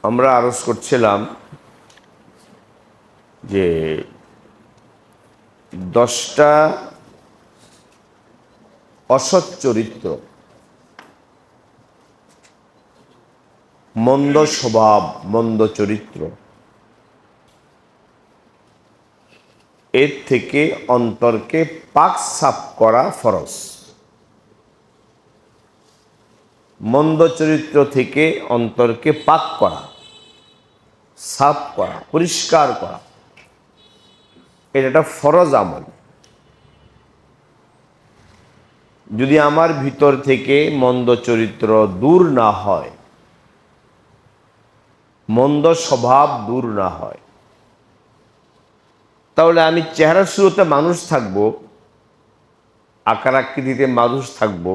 আমরা আরজ করছিলাম যে 10টা অসৎ চরিত্র, মন্দ স্বভাব, মন্দ চরিত্র, এর থেকে অন্তরকে পাক সাফ করা ফরজ। মন্দ চরিত্র থেকে অন্তরকে পাক করা, সাফ করা, পরিষ্কার করা, এটা একটা ফরজ আমল। যদি আমার ভিতর থেকে মন্দ চরিত্র দূর না হয়, মন্দ স্বভাব দূর না হয়, তাহলে আমি চেহারা শুরুতে মানুষ থাকবো, আকার আকৃতিতে মানুষ থাকবো,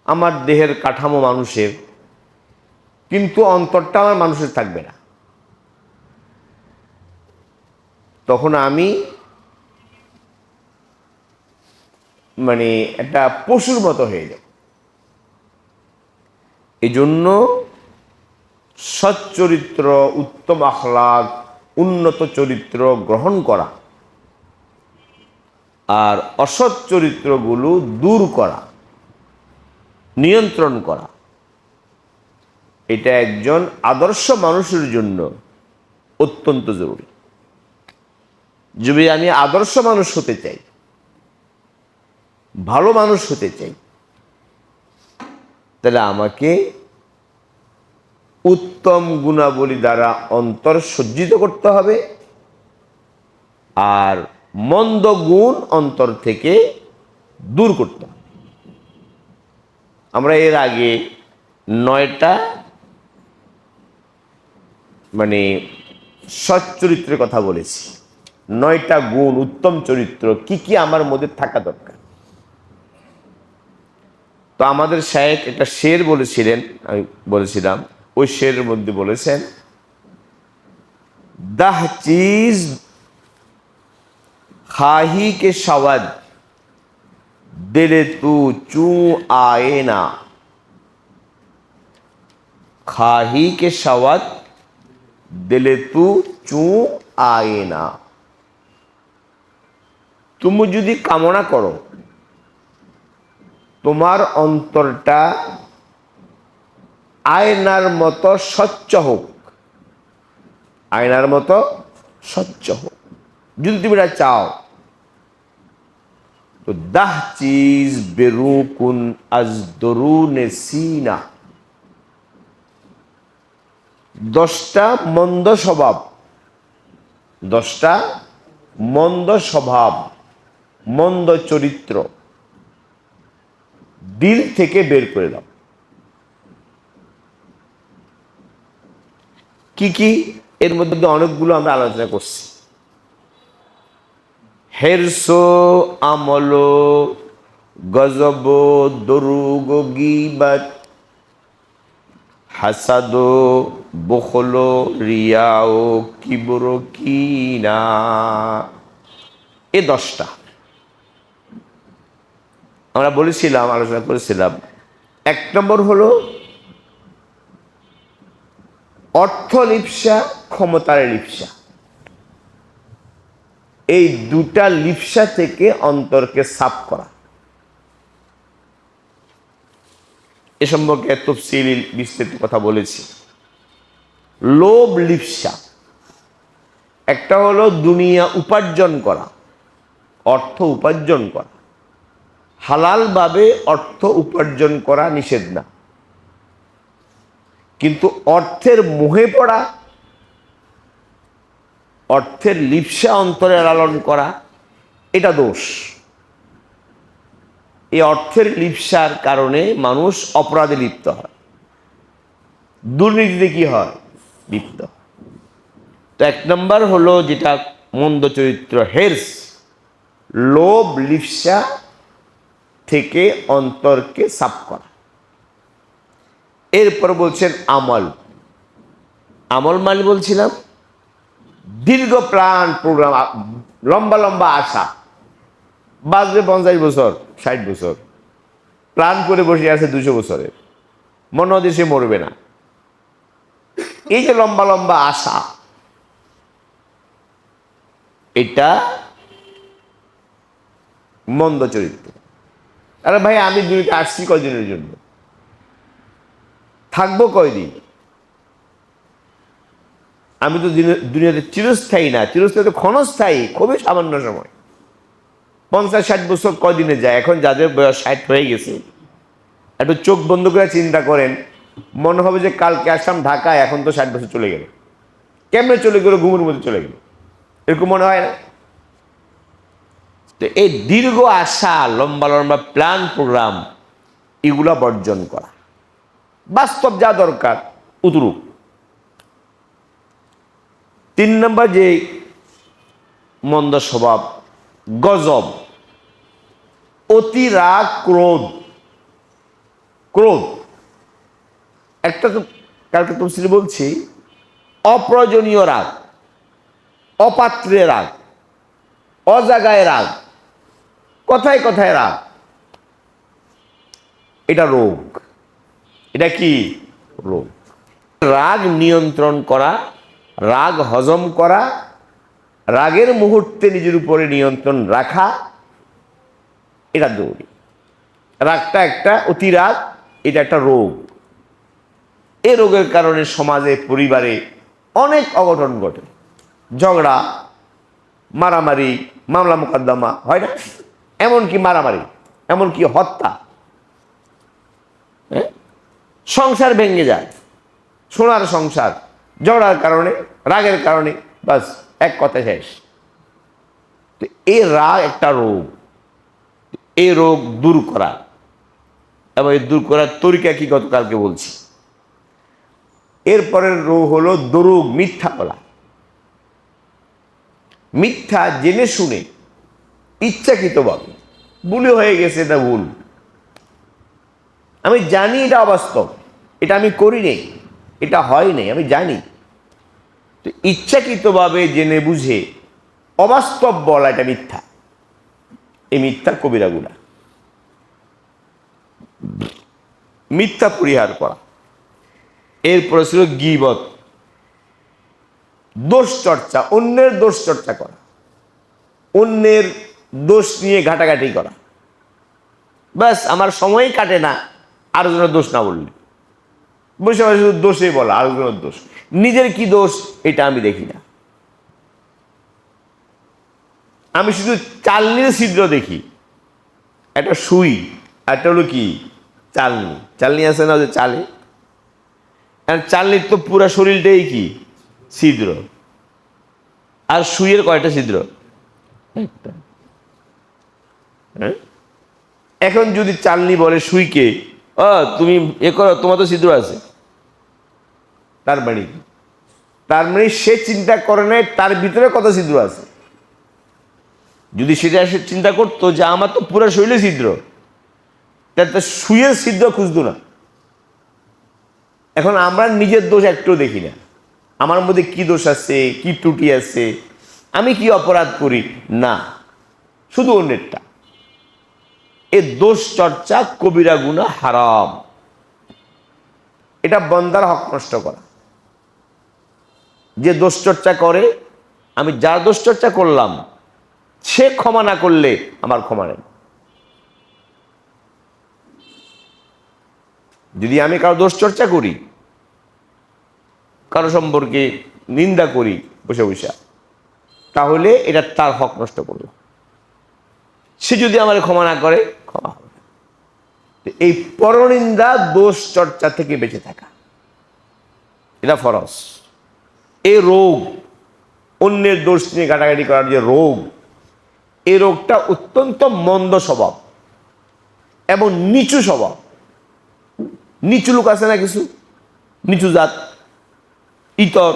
আমার দেহের কাঠামো মানুষের, কিন্তু অন্তরটা আমার মানুষের থাকবে না। তখন আমি একটা পশুর মতো হয়ে যাব। এই জন্য সৎ চরিত্র, উত্তম আখলাক, উন্নত চরিত্র গ্রহণ করা আর অসৎ চরিত্রগুলো দূর করা, নিয়ন্ত্রণ করা, এটা একজন আদর্শ মানুষের জন্য অত্যন্ত জরুরি। যদি আমি আদর্শ মানুষ হতে চাই, ভালো মানুষ হতে চাই, তাহলে আমাকে উত্তম গুণাবলী দ্বারা অন্তর সজ্জিত করতে হবে আর মন্দ গুণ অন্তর থেকে দূর করতে হবে। আমরা এর আগে 9টা সৎ চরিত্রের কথা বলেছি। 9টা গুণ, উত্তম চরিত্র কি কি আমার মধ্যে থাকা দরকার। তো আমাদের শায়েখ একটা শের বলেছিলেন, আমি বলেছিলাম, ওই শেরের মধ্যে বলেছেন, 10 चीज खाही के शवद दिले तू चू आए ना। खाही के शवद दिले तू चू आए ना। তুমি যদি কামনা করো তোমার অন্তরটা আয়নার মতো স্বচ্ছ হোক, আয়নার মতো স্বচ্ছ হোক, যদি তুমি এটা চাও, তো 10 चीज बेरुकुन अज दरुने सीना, 10টা মন্দ স্বভাব, 10টা মন্দ স্বভাব, মন্দ চরিত্র দিল থেকে বের করে দাও। কি কি? এর মধ্যে অনেকগুলো আমরা আলোচনা করছি। হেরসো, আমলো, গজব, দরুগ, গীবত, হাসাদো, বখলো, রিয়াও, কিবর, কিনা, এ 10টা আমরা বলেছিলাম, আলোচনা করেছিলাম। 1 নম্বর হলো অর্থ লিপ্সা, ক্ষমতার লিপ্সা। এই 2টা লিপ্সা থেকে অন্তরকে সাফ করা। এ সম্পর্কে তফসিল বিস্তৃত কথা বলেছি। লোভ লিপ্সা, একটা হলো দুনিয়া উপার্জন করা, অর্থ উপার্জন করা, হালালভাবে অর্থ উপার্জন করা নিষেধ না, কিন্তু অর্থের মোহে পড়া, অর্থের লিপ্সা অন্তরে লালন করা, এটা দোষ। এই অর্থের লিপ্সার কারণে মানুষ অপরাধে লিপ্ত হয়, দুর্নীতিতে কি হয়, লিপ্ত। তো 1 নম্বর হলো যেটা মন্দ চরিত্র, হেরস, লোভ লিপ্সা থেকে অন্তরকে সাফ করা। এরপর বলছেন আমল। আমল মানে বলছিলাম দীর্ঘ প্ল্যান প্রোগ্রাম, লম্বা লম্বা আশা, বাঁচবে 50 বছর, 60 বছর, প্ল্যান করে বসে আছে 200 বছরের, মনে হচ্ছে সে মরবে না। এই যে লম্বা লম্বা আশা, এটা মন্দ চরিত্র। আরে ভাই, আমি দুনিয়াতে আসছি কয়দিনের জন্য, থাকবো কয়দিন? আমি তো দুনিয়াতে চিরস্থায়ী না, চিরস্থায়ী তো ক্ষণস্থায়ী, খুবই সামান্য সময়। 50-60 বছর কয়দিনে যায়? এখন যাদের বয়স 60 হয়ে গেছে, একটু চোখ বন্ধ করে চিন্তা করেন, মনে হবে যে কালকে আসলাম ঢাকায়, এখন তো 60 বছর চলে গেল। কেমনে চলে গেল? ঘুমের মধ্যে চলে গেল, এরকম মনে হয় না? তো এই দীর্ঘ আশা, লম্বা লম্বা প্ল্যান প্রোগ্রাম, এগুলা বর্জন করা, বাস্তব যা দরকার উতরুক। 3 নম্বর যে মন্দ স্বভাব, গজব, অতি রাগ, ক্রোধ। ক্রোধ একটা তো কালকে তফসিলে বলছি, অপ্রয়োজনীয় রাগ, অপাত্রে রাগ, অজাগায় রাগ, কথায় কথায় রাগ। এটা রোগ। এটা কি রোগ? রাগ নিয়ন্ত্রণ করা, রাগ হজম করা, রাগের মুহূর্তে নিজের উপরে নিয়ন্ত্রণ রাখা, এটা জরুরি। রাগটা একটা অতি রাগ, এটা একটা রোগ। এই রোগের কারণে সমাজে, পরিবারে অনেক অঘটন ঘটে, ঝগড়া, মারামারি, মামলা মোকদ্দমা হয় না? এমনকি মারামারি, এমনকি হত্যা, সংসার ভেঙে যায়, সোনার সংসার, ঝগড়ার কারণে, রাগের কারণে, বাস এক কথা শেষ। তো এই রাগ একটা রোগ। এই রোগ দূর করা, এবং এই দূর করার তরিকা কি গতকালকে বলছি। এরপরের রোগ হলো দরুগ, মিথ্যা বলা। মিথ্যা জেনে শুনে, ইচ্ছাকৃতভাবে, ভুল হয়ে গেছে, এটা ভুল, আমি জানি এটা অবাস্তব, এটা আমি করি নেই, এটা হয় নাই, আমি জানি। তো ইচ্ছাকৃতভাবে জেনে বুঝে অবাস্তব বলা, এটা মিথ্যা। এই মিথ্যা কবিরা গুনাহ। মিথ্যা পরিহার করা। এরপরে ছিল গীবত, দোষ চর্চা, অন্যের দোষ চর্চা করা, অন্যের দোষ নিয়ে ঘাটাঘাটি করা। ব্যাস, আমার সময়ই কাটে না আরেকজনের দোষ না বললে, বসে বসে শুধু দোষে বলা, আরেকজনের দোষ। নিজের কি দোষ এটা আমি দেখি না। আমি শুধু চালনির ছিদ্র দেখি, একটা সুই, একটা হলো কি চালনি। চালনি আছে না, যে চালে, চালনির তো পুরা শরীরটাই কি ছিদ্র, আর সুইয়ের কয়টা ছিদ্র? একটা। হ্যাঁ, এখন যদি চালনি বলে সুইকে, তুমি এ করো, তোমার তো ছিদ্র আছে, তার মানে কি? তার মানে সে চিন্তা করে নাই তার ভিতরে কত ছিদ্র আছে। যদি সেটা সে চিন্তা করতো যে আমার তো পুরো শরীরে ছিদ্র, তাহলে সুইয়ের ছিদ্র খুঁজতো না। এখন আমরা নিজের দোষ একটু দেখি না, আমার মধ্যে কি দোষ আছে, কি ত্রুটি আছে, আমি কি অপরাধ করি, না, শুধু অন্যেরটা। এ দোষ চর্চা কবিরা গুনাহ, হারাম। এটা বান্দার হক নষ্ট করা। যে দোষ চর্চা করে, আমি যার দোষ চর্চা করলাম, সে ক্ষমা না করলে আমার ক্ষমা নেই। যদি আমি কারো দোষ চর্চা করি, কারো সম্পর্কে নিন্দা করি বসে বসে, তাহলে এটা তার হক নষ্ট করলো। সে যদি আমার ক্ষমা না করে, ক্ষমা হবে না। এই পরনিন্দা, দোষ চর্চা থেকে বেঁচে থাকা, এটা ফরজ। এই রোগ, অন্যের দোষ নিয়ে ঘাটাঘাটি করার যে রোগ, এই রোগটা অত্যন্ত মন্দ স্বভাব এবং নিচু স্বভাব। নিচু লোক আছে না কিছু, নিচু জাত, ইতর,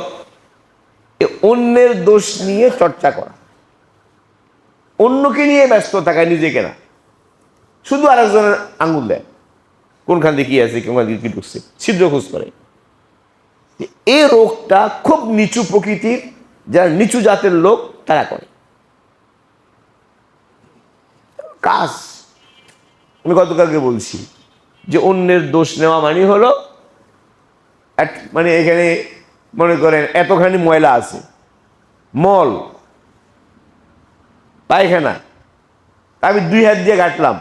অন্যের দোষ নিয়ে চর্চা করা, অন্যকে নিয়ে ব্যস্ত থাকায়, নিজেকে না। শুধু আরেকজনের আঙুল দেয়, কোনখান দিয়ে কি আছে, কোনখান দিয়ে কি ঢুকছে, ছিদ্র খোঁজ করে। এই রোগটা খুব নিচু প্রকৃতির, যারা নিচু জাতের লোক তারা করে কাজ। আমি গতকালকে বলছি যে অন্যের দোষ নেওয়া মানে হলো মানে এখানে মনে করেন এতখানি ময়লা আছে, মল পায়খানা, আমি 2 হাত দিয়ে ঘাটলাম,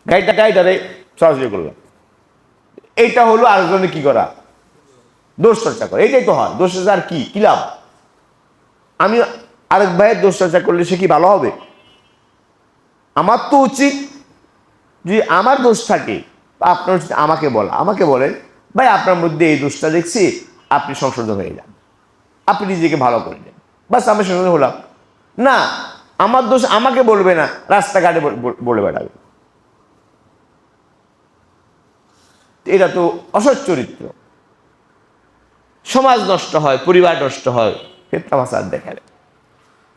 গাইটারে সরাসরি করলাম। এইটা হলো আরেকজনে কি করা, দোষ চর্চা করা। এইটাই তো হয় দোষ চর্চা। আর কি লাভ? আমি আরেক ভাইয়ের দোষ চর্চা করলে সে কি ভালো হবে? আমার তো উচিত যে আমার দোষ থাকে, আপনার উচিত আমাকে বলেন ভাই আপনার মধ্যে এই দোষটা দেখছি, আপনি সংশোধন হয়ে যান, আপনি নিজেকে ভালো করে নেন, বাস আমি সংশোধন হলাম। না, আমার দোষ আমাকে বলবে না, রাস্তাঘাটে বলে বেড়াবে। এটা তো অসৎ চরিত্র। সমাজ নষ্ট হয়, পরিবার নষ্ট হয়, ফিতনা ফাসাদ দেখায়।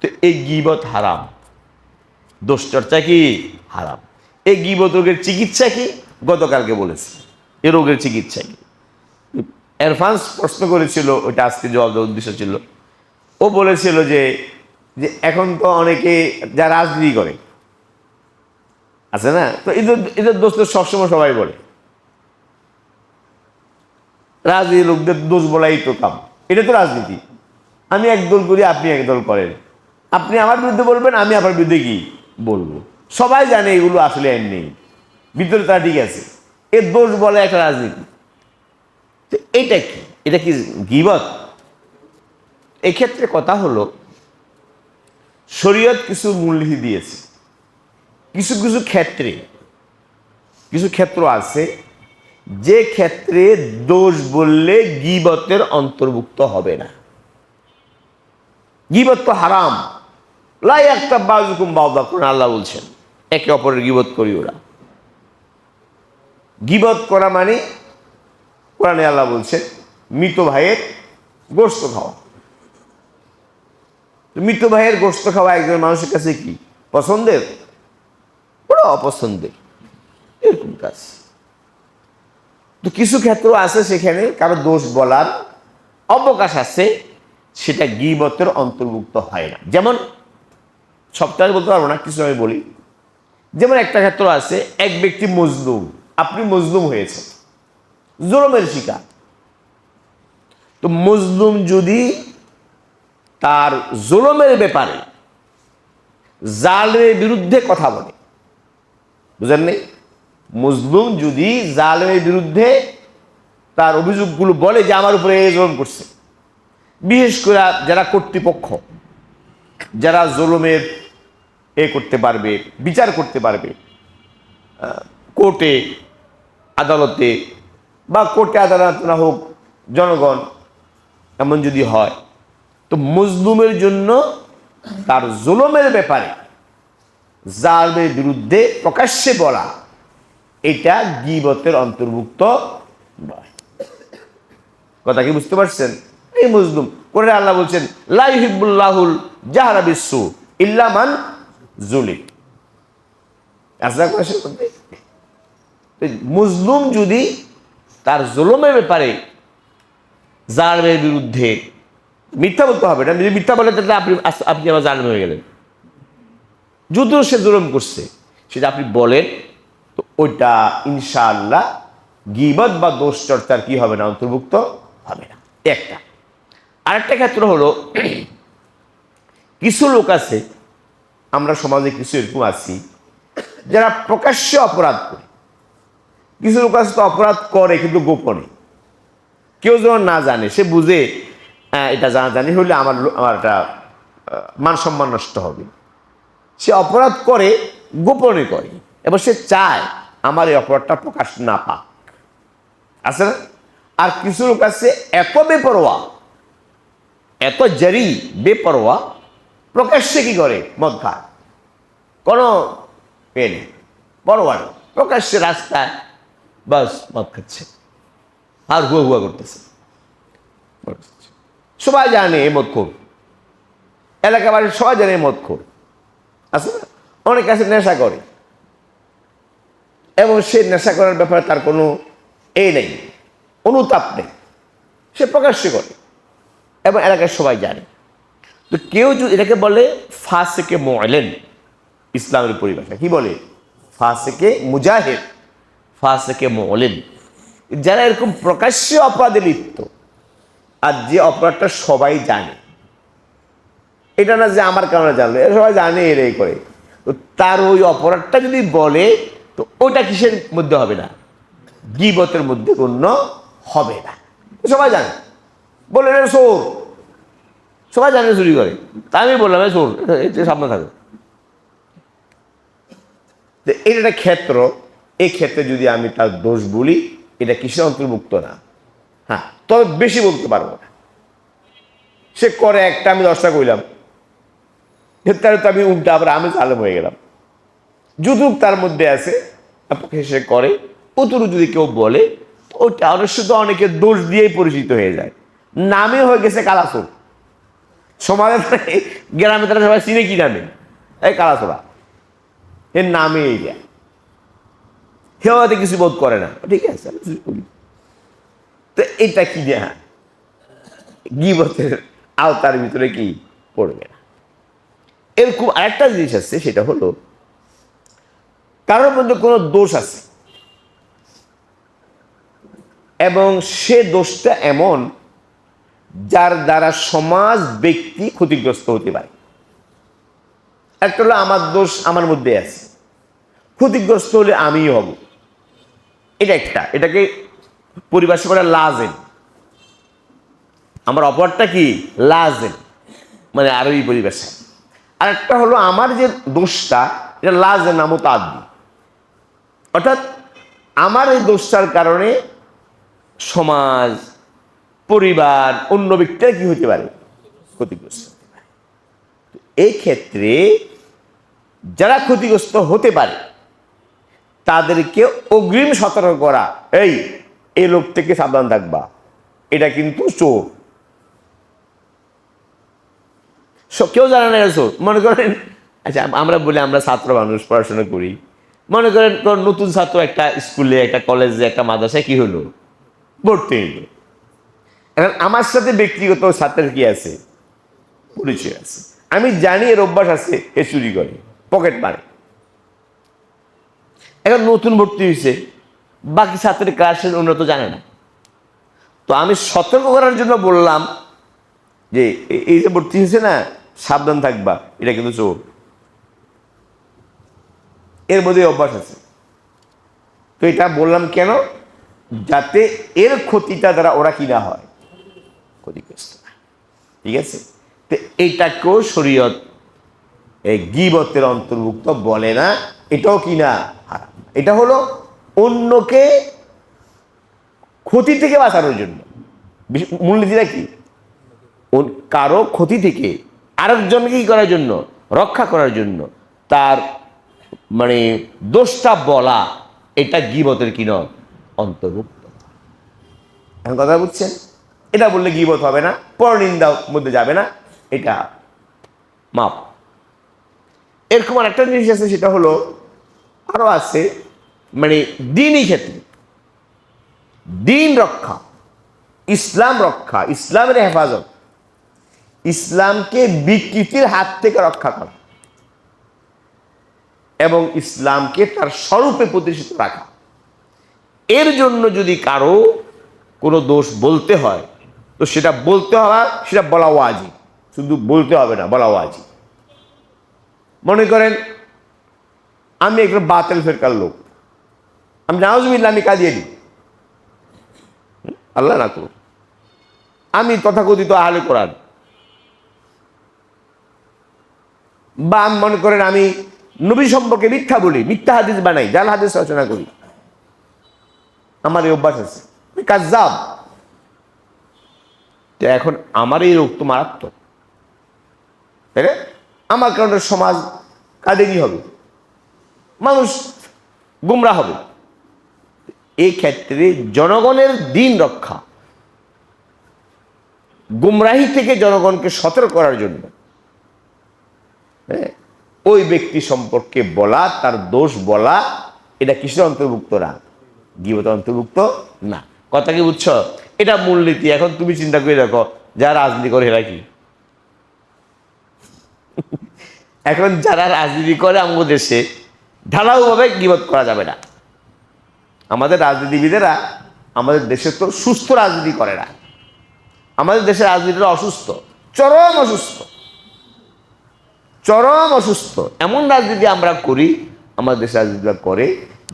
তো এই গীবত হারাম, দোষ চর্চা কি হারাম। এই গীবত রোগের চিকিৎসা কি গতকালকে বলেছি। এই রোগের চিকিৎসা কি অ্যাডভান্স প্রশ্ন করেছিল, ওইটা আজকে জবাব দেওয়ার উদ্দেশ্য ছিল। ও বলেছিল যে এখন তো অনেকে যা রাজনীতি করে আছে না, তো এদের দোষ তো সবসময় সবাই বলে, রাজনীতি লোকদের দোষ বলাই তো কাম। এটা তো রাজনীতি। আমি এক দল করি, আপনি এক দল করেন, আপনি আমার বিরুদ্ধে বলবেন, আমি আপনার বিরুদ্ধে কি বলবো। সবাই জানে এগুলো আসলে আইন নেই, ভিতরে তা ঠিক আছে, এর দোষ বলে একটা রাজনীতি। তো এটা কি গীবত? এক্ষেত্রে কথা হলো শরীয়ত কিছু মূলনীতি দিয়েছে। কিছু ক্ষেত্র আছে যে ক্ষেত্রে দোষ বললে গীবতের অন্তর্ভুক্ত হবে না। গীবত তো হারাম, লা ইয়াগতাব বাযুকুম বাযা, কোরআন আল্লাহ বলছেন একে অপরের গীবত করি ওরা। গীবত করা মানে কোরআনে আল্লাহ বলছেন মৃত ভাইয়ের গোশত খাওয়া। মৃত ভাইয়ের গোশত খাওয়া একজন মানুষের কাছে কি পছন্দের? ওরা অপছন্দের, এরকম কাজ। তো কিছু ক্ষেত্র আছে সেখানে কারো দোষ বলার অবকাশ আছে, সেটা গীবতের অন্তর্ভুক্ত হয় না। যেমন সপ্তাহে বলতে পারবো না, কিছু আমি বলি। যেমন একটা ক্ষেত্র আছে, এক ব্যক্তি মজলুম, আপনি মজলুম হয়েছে, জুলুমের শিকার। তো মজলুম যদি তার জুলুমের ব্যাপারে জালেমের বিরুদ্ধে কথা বলে, বুঝেন নেই, মজলুম যদি জালেমের বিরুদ্ধে তার অভিযোগগুলো বলে যে আমার উপরে এই জুলুম করছে, বিশেষ করে যারা কর্তৃপক্ষ, যারা জুলুমের করতে পারবে, বিচার করতে পারবে কোর্টে আদালতে, বা কোর্টে আদালত না হোক জনগণ, এমন যদি হয়, তো মজলুমের জন্য তার জুলুমের ব্যাপারে জালেমের বিরুদ্ধে প্রকাশ্যে বলা, এটা গীবতের অন্তর্ভুক্ত নয়। কথা কি বুঝতে পারছেন? এই মজলুম করে আল্লাহ বলছেন লা ইউহিব্বুল্লাহুল জাহরা বিসসু ইল্লা মান যুলিম। মজলুম যদি তার জুলুমের ব্যাপারে জালেমের বিরুদ্ধে মিথ্যা বলতে হবে না, যদি মিথ্যা বলে তাহলে আপনি আমার জালেম হয়ে গেলেন। যদিও সে জুলুম করছে সেটা আপনি বলেন, তো ওইটা ইনশাআল্লাহ গীবত বা দোষ চর্চার কি হবে না, অন্তর্ভুক্ত হবে না। একটা আরেকটা ক্ষেত্র হলো, কিছু লোক আছে, আমরা সমাজে কিছু এরকম আছি যারা প্রকাশ্যে অপরাধ করে। কিছু লোক আছে তো অপরাধ করে কিন্তু গোপনে, কেউ যেন না জানে, সে বুঝে এটা জানাজানি হলে আমার একটা মান সম্মান নষ্ট হবে, সে অপরাধ করে গোপনে করে, এবং সে চায় আমার এই অপরাধটা প্রকাশ না পাক, আছে না? আর কিছু লোক আছে এত বেপরোয়া, এত জারি বেপরোয়া, প্রকাশ্যে কি করে মদ খায়, কোনো পেন পরোয়া নেই, প্রকাশ্যে রাস্তায় বাস মদ খাচ্ছে আর হুয়া করতেছে। সবাই জানে এ মদখোর, এলাকা বাড়ির সবাই জানে এ মদখোর, আছে না? অনেকে আছে নেশা করে, এবং সে নেশা করার ব্যাপারে তার কোনো নেই, অনুতাপ নেই, সে প্রকাশ্যে করে এবং এলাকার সবাই জানে। তো কেউ যদি এটাকে বলে ফাসেকে মুআলিন, ইসলামের পরিভাষা কি বলে? ফাসেকে মুজাহির, ফাসেকে মুআলিন। যারা এরকম প্রকাশ্য অপরাধে লিপ্ত, আর যে অপরাধটা সবাই জানে, এটা না যে আমার কারণে জানলো, সবাই জানে এরাই করে, তো তার ওই অপরাধটা যদি বলে তো ওটা কিসের মধ্যে হবে না? গীবতের মধ্যে গণ্য হবে না। সবাই জানে, বলে রে চোর, সবাই জানে চুরি করে, তা আমি বললাম চোর, সামনে থাকে। এটা একটা ক্ষেত্র, এই ক্ষেত্রে যদি আমি তার দোষ বলি, এটা কিসের অন্তর্ভুক্ত না? হ্যাঁ, তবে বেশি বলতে পারবো না। সে করে একটা, আমি 10টা কইলাম, তাহলে তো আমি উল্টা আবার আমি জালেম হয়ে গেলাম। যুতুক তার মধ্যে আছে, সে করে, অতুরু যদি কেউ বলে, ওটা অনেক শুধু অনেকে দোষ দিয়েই পরিচিত হয়ে যায়, নামে হয়ে গেছে কালাচোর। সমাজে গ্রামে তারা সবাই চিনে কি নামে? এই কালাচোরা, এর নামে এই যায়, কেউ হয়তো কিছু বোধ করে না, ঠিক আছে। তো এটা কি না গীবতের আওতার ভিতরে কি পড়বে না? এরকম আরেকটা জিনিস আছে, সেটা হলো কারোর মধ্যে কোনো দোষ আছে এবং সে দোষটা এমন যার দ্বারা সমাজ, ব্যক্তি ক্ষতিগ্রস্ত হতে পারে। একটা হলো আমার দোষ আমার মধ্যে আছে, ক্ষতিগ্রস্ত হলে আমিই হব, এটা একটা, এটাকে পরিভাষা করে লাজেম। আমার অপরাধটা কি? লাজেম, মানে আরবি পরিভাষা। আর একটা হলো আমার যে দোষটা, এটা লাজেম না মুতাআদ্দি, অর্থাৎ আমার এই দোষটার কারণে সমাজ, পরিবার, অন্য ব্যক্তিরা কি হতে পারে? ক্ষতিগ্রস্ত হতে পারে। এই ক্ষেত্রে যারা ক্ষতিগ্রস্ত হতে পারে তাদেরকে অগ্রিম সতর্ক করা, এই লোক থেকে সাবধান থাকবা, এটা কিন্তু চোর। কেউ জানে না এটা চোর। মনে করেন, আচ্ছা আমরা বলি আমরা ছাত্র মানুষ, পড়াশোনা করি, মনে করেন নতুন ছাত্র একটা স্কুলে, একটা কলেজে, একটা মাদ্রাসায় কি হলো, ভর্তি হইল। এখন আমার সাথে ব্যক্তিগত ছাত্রের কি আছে? পরিচয় আছে, আমি জানি এর অভ্যাস আছে, এ চুরি করে, পকেট মারে। এখন নতুন ভর্তি হয়েছে, বাকি ছাত্রের ক্লাসের উন্নত জানে না, তো আমি সতর্ক করার জন্য বললাম যে এই যে ভর্তি হয়েছে না, সাবধান থাকবা, এটা কিন্তু চোর। এর মধ্যে অভ্যাস আছে। তো এটা বললাম কেন? যাতে এর ক্ষতিটা দ্বারা ওরা কি না হয়, ক্ষতিগ্রস্ত না। ঠিক আছে, তো এইটাকেও শরীয়ত এই গীবতের অন্তর্ভুক্ত বলে না, এটাও কি না হারাম। এটা হলো অন্যকে ক্ষতি থেকে বাঁচানোর জন্য। মূলনীতিটা কি? কারো ক্ষতি থেকে আরেকজনকে কি করার জন্য? রক্ষা করার জন্য, তার মানে দোষটা বলা, এটা গীবতের কি নয়? অন্তর্ভুক্ত। এখন কথা বুঝছেন? এটা বললে গীবত হবে না, পরনিন্দার মধ্যে যাবে না, এটা মাপ। এরকম আর একটা জিনিস আছে, সেটা হলো আরো আছে, মানে দিনই ক্ষেত্রে, দিন রক্ষা, ইসলাম রক্ষা, ইসলামের হেফাজত, ইসলামকে বিকৃতির হাত থেকে রক্ষা করা এবং ইসলামকে তার স্বরূপে প্রতিষ্ঠিত রাখা। এর জন্য যদি কারো কোনো দোষ বলতে হয়, তো সেটা বলতে হবে, সেটা বলা ওয়াজিব। শুধু বলতে হবে না, বলা ওয়াজিব। মনে করেন আমি একটা বাতিল ফেরকার লোক, আমি নাউজুবিল্লাহ, আমি কাঁদিয়ে দিই, আল্লাহ না করুন, আমি তথাকথিত আহলে কোরআন, বা আমি মনে করেন আমি নবী সম্পর্কে মিথ্যা বলি, মিথ্যা হাদিস বানাই, জাল হাদিস রচনা করি, আমার এই অভ্যাস আছে, আমি কাজ্জাব। তো এখন আমার এই রোগ তো মারাত্মক, তাই না? আমার কারণে সমাজ কাঁদেরই হবে, মানুষ গুমরা হবে। এই ক্ষেত্রে জনগণের দিন রক্ষা, গুমরাহি থেকে জনগণকে সতর্ক করার জন্য ওই ব্যক্তি সম্পর্কে বলা, তার দোষ বলা, এটা কিসের অন্তর্ভুক্ত না? গীবতের অন্তর্ভুক্ত না। কথা কি বুঝছো? এটা মূলনীতি। এখন তুমি চিন্তা করে দেখো, যারা রাজনীতি করে এরা কি? এখন যারা রাজনীতি করে আমাদের দেশে ঢালাওভাবে গীবত করা যাবে না। আমাদের রাজনীতিবিদেরা আমাদের দেশে তো সুস্থ রাজনীতি করে না, আমাদের দেশের রাজনীতিটা অসুস্থ, চরম অসুস্থ, চরম অসুস্থ। এমন রাজনীতি আমরা করি, আমাদের দেশের রাজনীতিটা করে,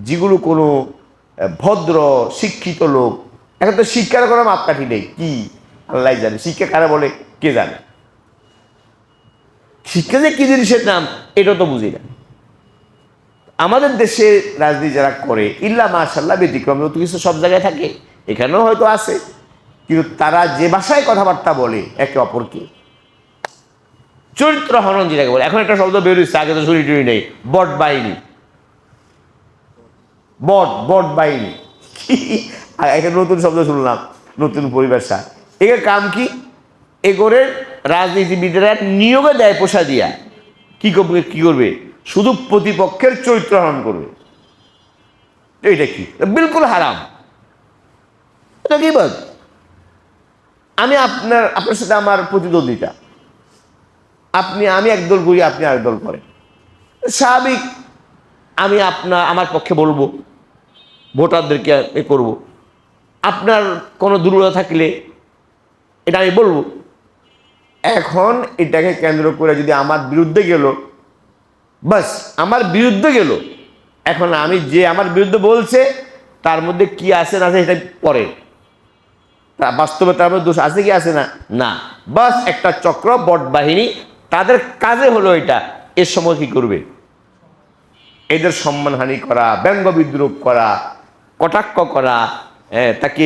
যেগুলো কোনো ভদ্র শিক্ষিত লোক, এখন তো শিক্ষার কোনো মাপকাঠি নেই, কি আল্লাহ জানে শিক্ষা কারা বলে, কে জানে শিক্ষা যে কি জিনিসের নাম, এটা তো বুঝি না। আমাদের দেশে রাজনীতি যারা করে, ইল্লা মাশাল্লাহ ব্যতিক্রম তো কিছু সব জায়গায় থাকে, এখানেও হয়তো আছে, কিন্তু তারা যে ভাষায় কথাবার্তা বলে একে অপরকে, চরিত্র হনন যেটাকে বলে, এখন একটা শব্দ বেরোচ্ছে, আগে তো শরীর টরি নেই, বট বাহিনী, বট বাহিনী একটা নতুন শব্দ শুনলাম, নতুন পরিভাষা। এর কাম কি, এগোরে রাজনীতিবিদরা নিয়োগে দেয় পোষা দিয়া, কি করবে, শুধু প্রতিপক্ষের চরিত্র হনন করবে। এইটা কি, বিলকুল হারাম, এটা কি বল। আপনার সাথে আমার প্রতিদ্বন্দ্বিতা, আমি একদল করি, আপনি আরেক দল করেন, স্বাভাবিক আমি আমার পক্ষে বলবো, ভোটারদেরকে এ করব, আপনার কোনো দুর্বলতা থাকলে এটা আমি বলবো। এখন এটাকে কেন্দ্র করে যদি আমার বিরুদ্ধে গেল, বাস আমার বিরুদ্ধে গেল, এখন আমি যে আমার বিরুদ্ধে বলছে তার মধ্যে কি আছে না আছে সেটা পরে, বাস্তবে তার মধ্যে দোষ আছে কি আছে না, না, বাস একটা চক্র, বট বাহিনী, তাদের কাজে হলো এটা। এর সময় কি করবে, এদের সম্মানহানি করা, ব্যঙ্গ বিদ্রুপ করা, কটাক্ষ করা, তাকে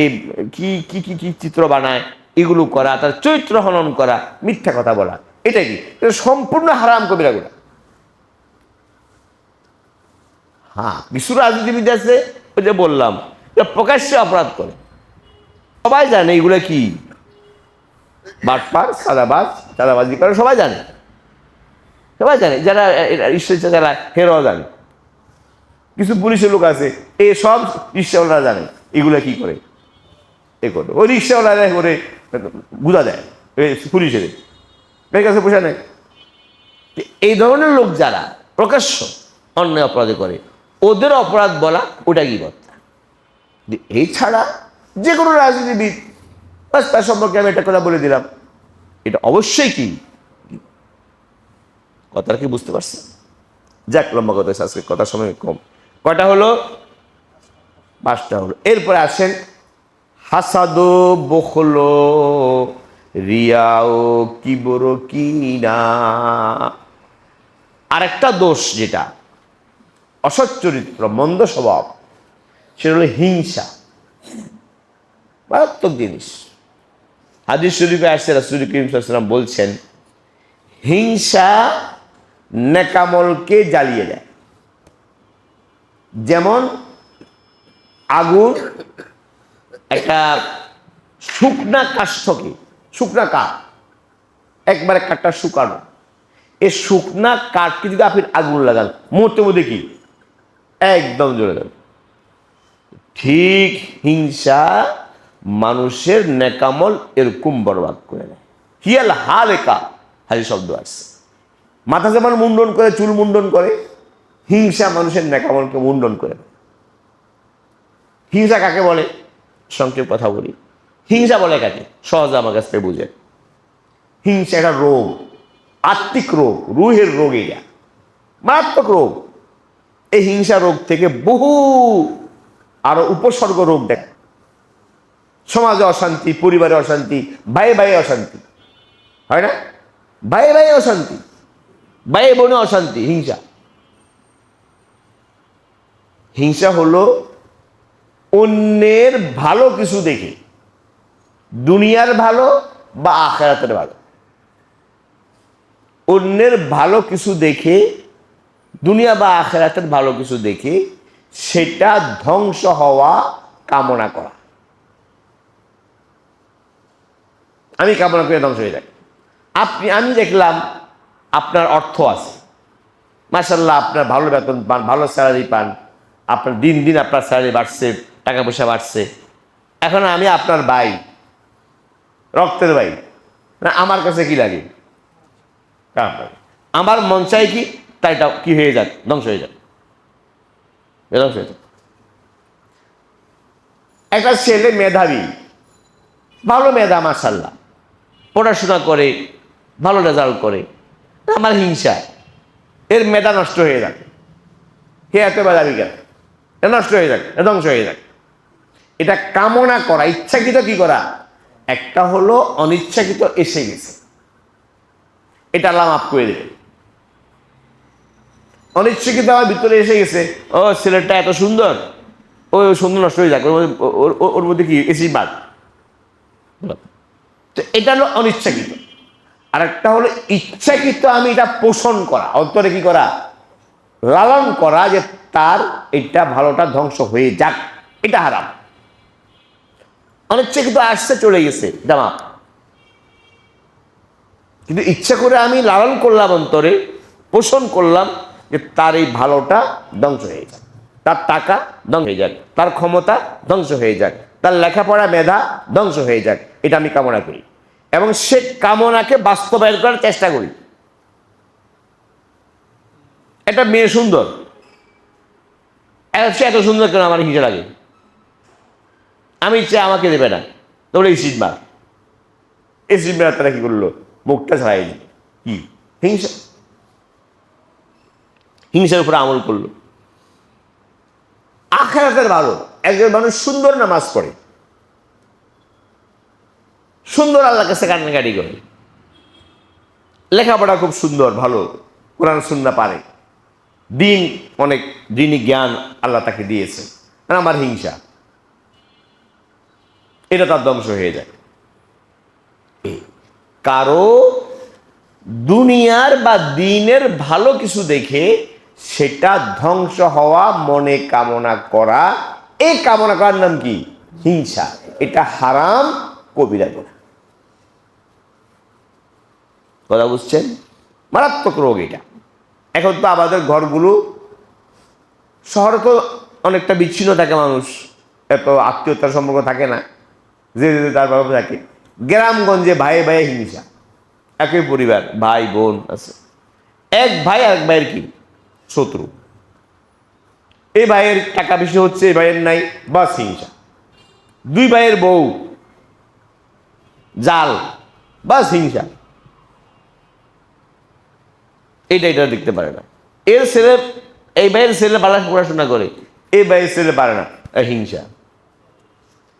কি কি কি কি চিত্র বানায় এগুলো করা, তার চরিত্র হনন করা, মিথ্যা কথা বলা, এটা কি, এটা সম্পূর্ণ হারাম কবিরা গুনাহ। হ্যাঁ, কিছু রাজনীতিবিদ আছে, ওই যে বললাম, প্রকাশ্যে অপরাধ করে, সবাই জানে এগুলো কি, বাটপার, চাঁদাবাজি করে, সবাই জানে, যারা ঈশ্বর যারা হেরাও জানে, কিছু পুলিশের লোক আছে, এই সব রিক্সাওয়ালারা জানে এগুলো কি করে, এ করে ওই রিক্সাওয়ালারা করে বুঝা দেয় পুলিশের কাছে পয়সা নেয়। এই ধরনের লোক যারা প্রকাশ্য অন্যায় অপরাধে করে, ওদের অপরাধ বলা ওটা কি কথা। এই ছাড়া যে কোনো রাজনীতিবিদ, তার সম্পর্কে আমি একটা কথা বলে দিলাম, এটা অবশ্যই কি, কথাটা কি বুঝতে পারছেন? যাক, লম্বা কথা, আজকে কথার সময় কম, কয়টা হলো, 5টা হলো। এরপরে আসেন হাসাদো, বখলো, রিয়াও, কিবর, কিনা। আরেকটা দোষ যেটা অসৎ চরিত্র, মন্দ স্বভাব, সেটা হলো হিংসা, মারাত্মক জিনিস। হাদিস শরীফে আসছে, রাসূল করিম সাল্লাল্লাহু আলাইহি ওয়াসাল্লাম বলছেন, হিংসা নেকামলকে জ্বালিয়ে দেয়। যেমন আগুন একটা শুকনা কাষ্ঠকে, শুকনা কাঠ, একবারে কাঠটা শুকানো, এই শুকনা কাঠকে যদি আপনি আগুন লাগান, মুহূর্তের মধ্যে কি একদম জ্বলে যাবে। ঠিক হিংসা মানুষের নেকামল এরকম বরবাদ করে দেয়। হিয়াল হালেকা, হাজি শব্দ আসছে, মাথা যেমন মুন্ডন করে, চুল মুন্ডন করে, হিংসা মানুষের নেকামলকে মুন্ডন করে দেয়। হিংসা কাকে বলে, সংক্ষেপ কথা বলি, হিংসা বলে কাকে, সহজে আমার কাছ থেকে বুঝে। হিংসা একটা রোগ, আত্মিক রোগ, রুহের রোগ, এটা মারাত্মক রোগ। এই হিংসা রোগ থেকে বহু আরো উপসর্গ রোগ দেখা, সমাজে অশান্তি, পরিবারে অশান্তি, ভাই ভাই অশান্তি হয় না, ভাই ভাই অশান্তি, ভাই বোনে অশান্তি। হিংসা হলো অন্যের ভালো কিছু দেখে, দুনিয়ার ভালো বা আখিরাতের ভালো, অন্যের ভালো কিছু দেখে, দুনিয়া বা আখিরাতের ভালো কিছু দেখে সেটা ধ্বংস হওয়া কামনা করা। আমি কামনা করে ধ্বংস হয়ে যাই। আমি দেখলাম আপনার অর্থ আছে, মাশাআল্লাহ, আপনার ভালো বেতন পান, ভালো স্যালারি পান, আপনার দিন দিন আপনার স্যালারি বাড়ছে, টাকা পয়সা বাড়ছে। এখন আমি আপনার ভাই, রক্তের ভাই, না আমার কাছে কি লাগে, আমার মন চাই কি তাই কি হয়ে যাক, ধ্বংস হয়ে যাক, ধ্বংস হয়ে যাক। একটা ছেলে মেধাবী, ভালো মেধা, মাশাআল্লাহ, পড়াশোনা করে, ভালো রেজাল্ট করে, আমার হিংসা, এর মেধা নষ্ট হয়ে যাক, কে এত মেধাবী কেন, এটা নষ্ট হয়ে যাক, এটা ধ্বংস হয়ে যাক। এটা কামনা করা, ইচ্ছাকৃত কি করা, একটা হলো অনিচ্ছাকৃত এসে গেছে, এটা আল্লাহ মাফ করে দেবে। অনিচ্ছাকৃত আমার ভিতরে এসে গেছে, ও ছেলেটা এত সুন্দর, ও সুন্দর নষ্ট হয়ে যাক, ওর মধ্যে কি এসি বাদ, তো এটা হলো অনিচ্ছাকৃত। আর একটা হলো ইচ্ছাকৃত, আমি এটা পোষণ করা, অন্তরে কি করা, লালন করা, যে তার এটা ভালোটা ধ্বংস হয়ে যাক, এটা হারাম। অনিচ্ছাকৃত আসছে, চলে গেছে, এটা মাপ। কিন্তু ইচ্ছা করে আমি লালন করলাম, অন্তরে পোষণ করলাম যে তার এই ভালোটা ধ্বংস হয়ে যাক, তার টাকা ধ্বংস হয়ে যাক, তার ক্ষমতা ধ্বংস হয়ে যাক, তার লেখাপড়া মেধা ধ্বংস হয়ে যাক, এটা আমি কামনা করি এবং সে কামনাকে বাস্তবায়ন করার চেষ্টা করি। একটা মেয়ে সুন্দর, সে এত সুন্দর কেন, আমার হিংসা লাগে, আমি চাই আমাকে দেবে না, তোমরা এই সিটবার, এই সিটবার তারা কি করলো, মুখটা ছাড়াই দিল, কি হিংসা, হিংসার উপরে আমল করলো। আখিরাতের ভালো, একজন মানুষ সুন্দর নামাজ পড়ে, সুন্দর আল্লাহর কাছে কান্নাকাটি করে, লেখাপড়া খুব সুন্দর, ভালো, কোরআন সুন্নাহ পারে, দিন অনেক দিনই জ্ঞান আল্লাহ তাকে দিয়েছে, আর আমার হিংসা, এটা তার ধ্বংস হয়ে যায়। কারো দুনিয়ার বা দিনের ভালো কিছু দেখে সেটা ধ্বংস হওয়া মনে কামনা করা, এই কামনা করার নাম কি, হিংসা। এটা হারাম, কবিরা গুনাহ। কথা বুঝছেন? মারাত্মক রোগ এটা। এখন তো আমাদের ঘরগুলো, শহরে তো অনেকটা বিচ্ছিন্ন থাকে মানুষ, এত আত্মীয়তার সম্পর্ক থাকে না, যে তার বাবা থাকে। গ্রামগঞ্জে ভাইয়ে ভাইয়ে হিংসা, একই পরিবার, ভাই বোন আছে, এক ভাই আর এক ভাইয়ের কি শত্রু, এই ভাইয়ের টাকা বেশি হচ্ছে, এই ভাইয়ের নাই, বাস হিংসা। দুই ভাইয়ের বউ জাল, বাস হিংসা। এটা দেখতে পারে না, এর ছেলে, এই ভাইয়ের ছেলে ভালো পড়াশোনা করে, এই ভাইয়ের ছেলে পারে না, হিংসা।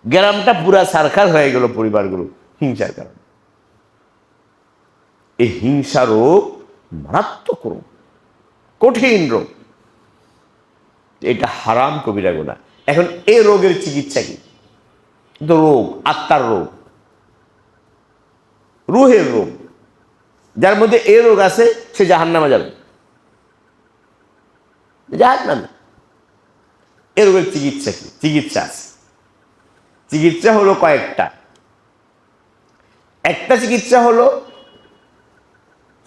গ্রামটা পুরা সারখার হয়ে গেল, পরিবারগুলো হিংসার কারণে। এই হিংসা রোগ মারাত্মক রোগ, কঠিন রোগ, এটা হারাম, কবিরা গুনাহ। এখন এই রোগের চিকিৎসা কি? তো রোগ, আত্মার রোগ, রুহের রোগ। যার মধ্যে এই রোগ আছে সে জাহান্নামে যাবে, জাহান্নামে। এই রোগের চিকিৎসা কি? চিকিৎসা আছে, চিকিৎসা হলো কয়েকটা। একটা চিকিৎসা হলো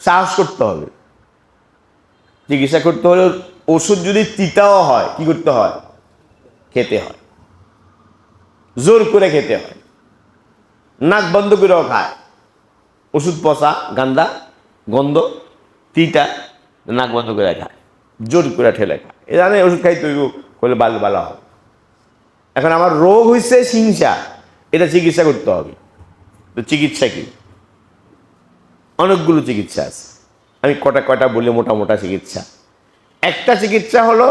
সাহস করতে হবে, চিকিৎসা করতে হলে ওষুধ যদি তিতাও হয়, কি করতে হয়? খেতে হয়, জোর করে খেতে হয়, নাক বন্ধ করেও খায়। ওষুধ পচা, গান্দা, গন্ধ, তিতা, নাক বন্ধ করে খায়, জোর করে ঠেলে খায়। এ জানে ওষুধ খাই তৈরি করলে বালা হয়। এখন আমার রোগ হয়েছে হিংসা, এটা চিকিৎসা করতে হবে। তো চিকিৎসা কি? অনেকগুলো চিকিৎসা আছে, আমি কটা বলি, মোটা চিকিৎসা। একটা চিকিৎসা হলো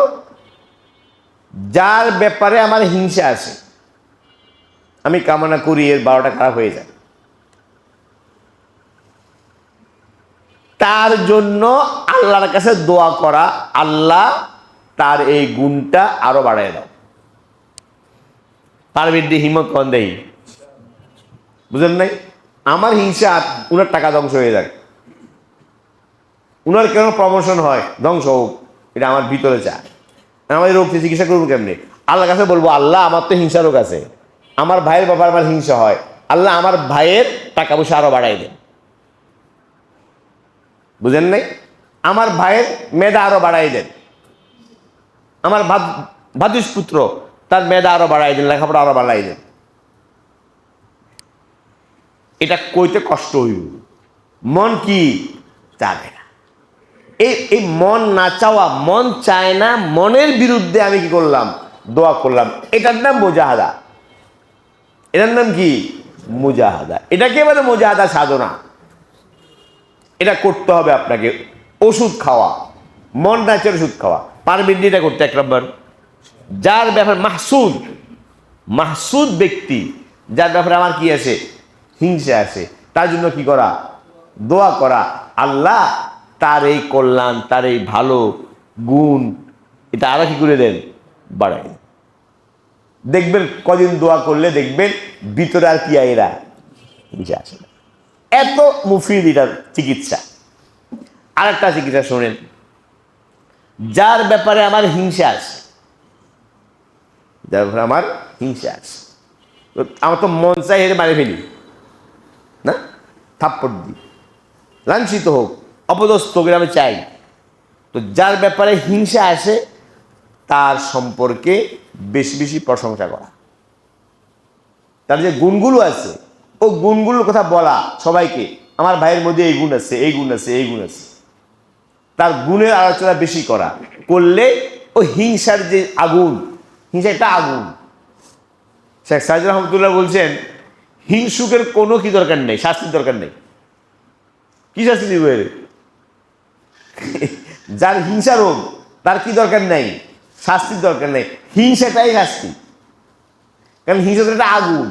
যার ব্যাপারে আমার হিংসা আছে, আমি কামনা করি এর 12টা খারাপ হয়ে যায়, তার জন্য আল্লাহর কাছে দোয়া করা, আল্লাহ তার এই গুণটা আরো বাড়ায় দাও। তার বিরুদ্ধে হিম্মত কন দেই, বুঝলেন নাই? আমার হিংসা, উনার টাকা ধ্বংস হয়ে যায়, উনার কেন প্রমোশন হয়, ধ্বংস হোক, এটা আমার ভিতরে চায়। আমাদের রোগ চিকিৎসা করবো কেমনি? আল্লাহর কাছে বলবো, আল্লাহ আমার তো হিংসা রোগ আছে, আমার ভাইয়ের বাবার আমার হিংসা হয়, আল্লাহ আমার ভাইয়ের টাকা পয়সা আরো বাড়াই দেন। বুঝেন নাই? আমার ভাইয়ের মেধা আরো বাড়াই দেন, আমার ভাতিজ পুত্র তার মেধা আরো বাড়াই দেন, লেখাপড়া আরো বাড়াই দেন। এটা কইতে কষ্ট হইব, মন কি চাবে না। এই মন না চাওয়া, মন চায় না, মনের বিরুদ্ধে আমি কি করলাম? দোয়া করলাম। এটার নাম মুজাহাদা। এটার নাম কি? মুজাহাদা। এটাকে বলে মুজাহাদা সাধনা। এটা করতে হবে আপনাকে। ওষুধ খাওয়া, মন নাচের ওষুধ খাওয়া, পারবেন এটা করতে? এক নম্বর, যার ব্যাপার মাহসুদ, মাহসুদ ব্যক্তি, যার ব্যাপারে আমার কি আছে? হিংসা আছে, তার জন্য কি করা? দোয়া করা, আল্লাহ তার এই কল্যাণ, তার এই ভালো গুণ, এটা আরো কি করে দেন? বাড়াই। দেখবেন কদিন দোয়া করলে দেখবেন ভিতরে আর কি এরা হিংসা আসে না। এত মুফিদ এটার চিকিৎসা। আরেকটা চিকিৎসা শোনেন, যার ব্যাপারে আমার হিংসা আছে, যার ব্যাপারে আমার হিংসা আছে, আমার তো মন চাই হেরে মারে ফেলি না, থাপ্পড় দিই, লাঞ্ছিত হোক, অপদস্থ হোক, আমি চাই। তো যার ব্যাপারে হিংসা আসে তার সম্পর্কে বেশি বেশি প্রশংসা করা, তার যে গুণগুলো আছে ও গুণগুলোর কথা বলা সবাইকে, আমার ভাইয়ের মধ্যে এই গুণ আছে, এই গুণ আছে, এই গুণ আছে, তার গুণের আলোচনা বেশি করা, করলে ও হিংসার যে আগুন, হিংসা একটা আগুন। শেখ সাইদ রহমতুল্লাহ বলছেন, হিংসুকের কোনো কি দরকার নেই, শাস্তির দরকার নেই। কি শাস্তি দিবে? যার হিংসা রোগ তার কি দরকার নেই? শাস্তির দরকার নেই, হিংসাটাই শাস্তি। কারণ হিংসাটা একটা আগুন,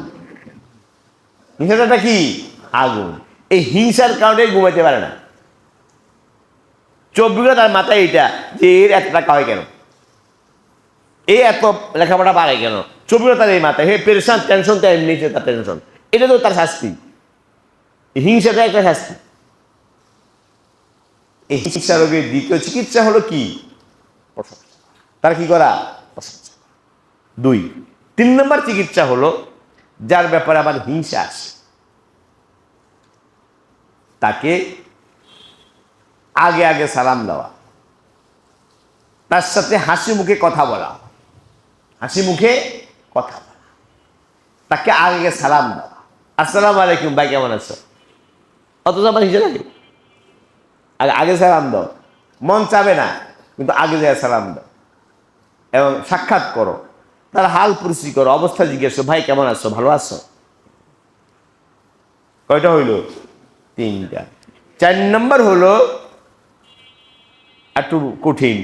হিংসাটা কি? আগুন। এই হিংসার কারণে ঘুমাইতে পারে না। 24 ঘন্টা তার মাথায় এটা যে এর এত টাকা হয় কেন, এই এত লেখাপড়া পারে কেন, 24 ঘন্টা তার এই মাথায় হে পেরেশান, টেনশন, তার এমনিতে তার টেনশন। এটা তো তার শাস্তি। হিংসাটা একটা শাস্তি। এই হিংসা রোগের দ্বিতীয় চিকিৎসা হলো কি? তার কি করা? 2। 3 নম্বর চিকিৎসা হলো, যার ব্যাপারে আমার হিংসা আছে তাকে আগে আগে সালাম দেওয়া, তার সাথে হাসি মুখে কথা বলা, হাসি মুখে কথা বলা, তাকে আগে আগে সালাম দেওয়া, আসসালামু আলাইকুম ভাই, কেমন আছো? অথচ আমার হিংসা লাগে। আগে আগে সালাম দাও, মন চাবে না কিন্তু আগে যায় সালাম দাও, এবং সাক্ষাৎ করো, তার হাল পরিস্থিতি করো, অবস্থা জিজ্ঞেস করো, ভাই কেমন আছো, ভালো আছো? কয়টা হইল? 3টা। 4 নম্বর হলো একটু কঠিন,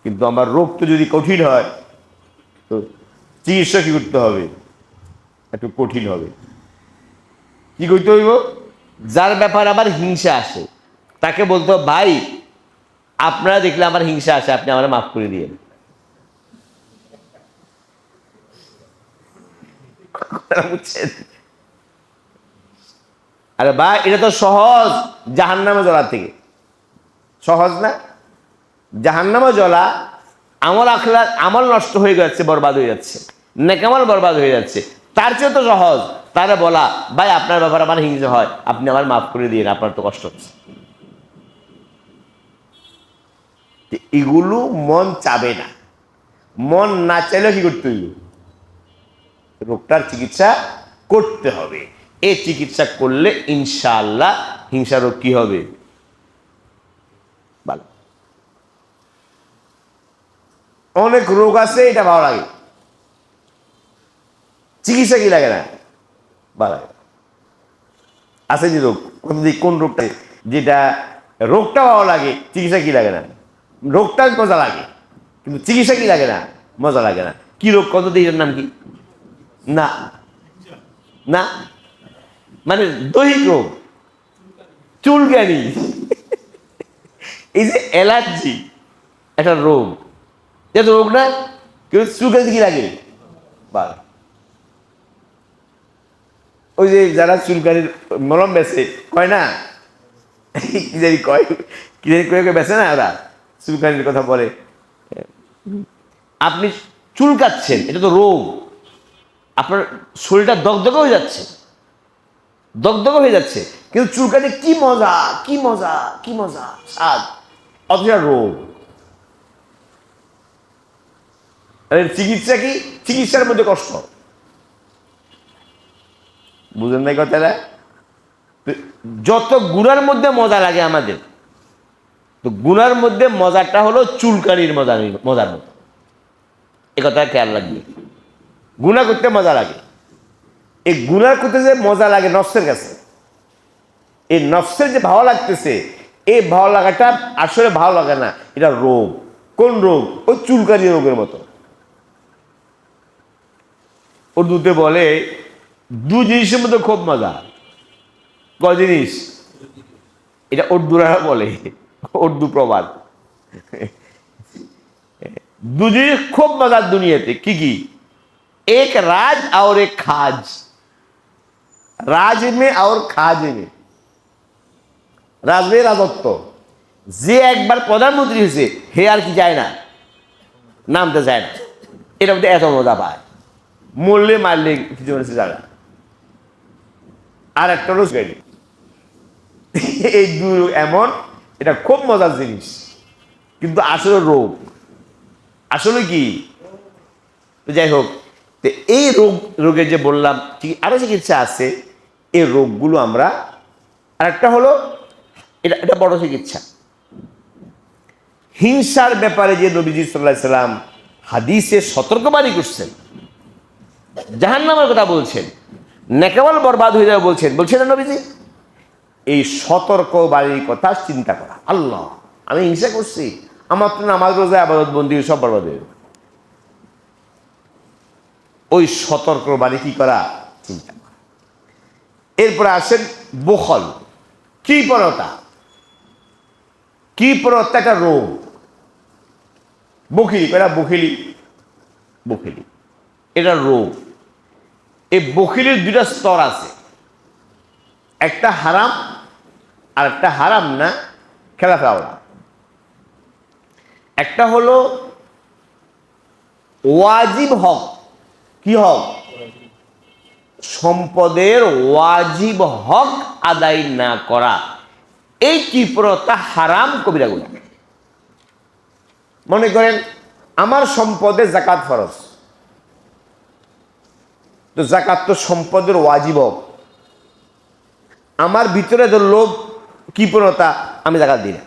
কিন্তু আমার রোগ তো যদি কঠিন হয় তো চিকিৎসা কি করতে হবে? একটু কঠিন হবে। কি করতে হইব? যার ব্যাপারে আমার হিংসা আসে তাকে বলতে হবে, ভাই আপনারা দেখলে আমার হিংসা আসে, আপনি আমার মাফ করে দিয়েন। বুঝছেন? আরে ভাই এটা তো সহজ, জাহান্নামে জ্বলার থেকে সহজ না? জাহান্নামে জ্বলা, আমল আখলাক, আমল নষ্ট হয়ে যাচ্ছে, বরবাদ হয়ে যাচ্ছে, নেকামল বরবাদ হয়ে যাচ্ছে, তার চেয়ে তো সহজ তারা বলা, ভাই আপনার ব্যাপারে আমার হিংসা হয়, আপনি আমার মাফ করে দিন, আপনার তো কষ্ট হচ্ছে। এগুলো মন চাবে না, মন না চাইলেও কি করতে হইব? রোগটার চিকিৎসা করতে হবে। এই চিকিৎসা করলে ইনশাআল্লাহ হিংসা রোগ কি হবে? ভালো। অনেক রোগ আছে এটা ভালো লাগে, চিকিৎসা কি লাগে না? ভালো লাগে। আছে যে রোগ, কোন রোগটা, যেটা রোগটা ভালো লাগে, চিকিৎসা কি লাগে না? রোগটা মজা লাগে কিন্তু চিকিৎসা কি লাগে না? মজা লাগে না। কি রোগ কত দিনের নাম কি? না না, মানে দৈহিক রোগ, চুলকানি। এই যে অ্যালার্জি একটা রোগ, এটা রোগ না, কিন্তু চুলকানি কি লাগে? বা ওই যে যারা চুলকানির মলম বেছে কয় না, কি জানি কয়, কি জানি কয়ে বেছে না, ওরা চুলকানির কথা বলে। আপনি চুলকাচ্ছেন, এটা তো রোগ, আপনার শরীরটা দগদগে হয়ে যাচ্ছে, দগদগে হয়ে যাচ্ছে, কিন্তু চুলকানি কি মজা, কি মজা, কি মজা, স্বাদ, অথচ রোগ। চিকিৎসা কি? চিকিৎসার মধ্যে কষ্ট। বুঝেন নাই কথাটা? যত গুণার মধ্যে মজা লাগে আমাদের, তো গুনার মধ্যে মজাটা হলো চুলকানির মজার মতো। এ কথা খেয়াল রাখবে। গুনাহ করতে মজা লাগে, এই গুনাহ করতে যে মজা লাগে নফসের কাছে, এই নফসের যে ভালো লাগতেছে, এই ভালো লাগাটা আসলে ভালো লাগে না, এটা রোগ। কোন রোগ? ওই চুলকানি রোগের মতো। উর্দুতে বলে দু জিনিসের মধ্যে খুব মজা। কয় জিনিস? এটা উর্দুরা বলে, উর্দু প্রবাদ। দু জিনিস খুব মজার দুনিয়াতে। কি কি? एक राज और एक खाज। राज में और खाज में। রাজবে রাজত্ব। যে একবার প্রধানমন্ত্রী হয়েছে হে আর কি যায় না, নামতে যায় না। এটা মধ্যে এত মজা পায়, মরলে মারলে কিছু মানুষ যায় না। আর একটা রোজ গাড়ি, এই দুই এমন, এটা খুব মজার জিনিস, কিন্তু আসলে রোগ। আসলে কি? যাই হোক, তো এই রোগের যে বললাম আরো চিকিৎসা আছে, এই রোগগুলো আমরা, আর একটা হলো এটা বড় চিকিৎসা, হিংসার ব্যাপারে যে নবীজি সাল্লাল্লাহু আলাইহি সাল্লাম হাদিসে সতর্কবাণী করছেন, জাহান্নামের কথা বলছেন, নেকামল বরবাদ হয়ে যাবে বলছেন না নবীজি? এই সতর্কবাণীর কথা চিন্তা করা। আল্লাহ, আমি হিংসা করছি, আমার তো নামাজ রোজা ইবাদত বন্দি সব বরবাদ হয়ে যাবে। ওই সতর্কবাণী কি করা? চিন্তা করা। এরপরে আসেন বখল, কৃপণতা। কৃপণতা একটা রোগ। বখিলি, বখিলি এটা রোগ। এই বখিলির দুইটা স্তর আছে, একটা হারাম আর একটা হারাম না, খেলাফে আওলা। একটা হলো ওয়াজিব হক। কি হক? সম্পদের ওয়াজিব হক আদায় না করা। এই কৃপণতা হারাম কবিরা গুনাহ। মনে করেন আমার সম্পদে যাকাত ফরজ, তো যাকাত তো সম্পদের ওয়াজিব হক। আমার ভিতরে তো লোভ, কৃপণতা, আমি যাকাত দিই না,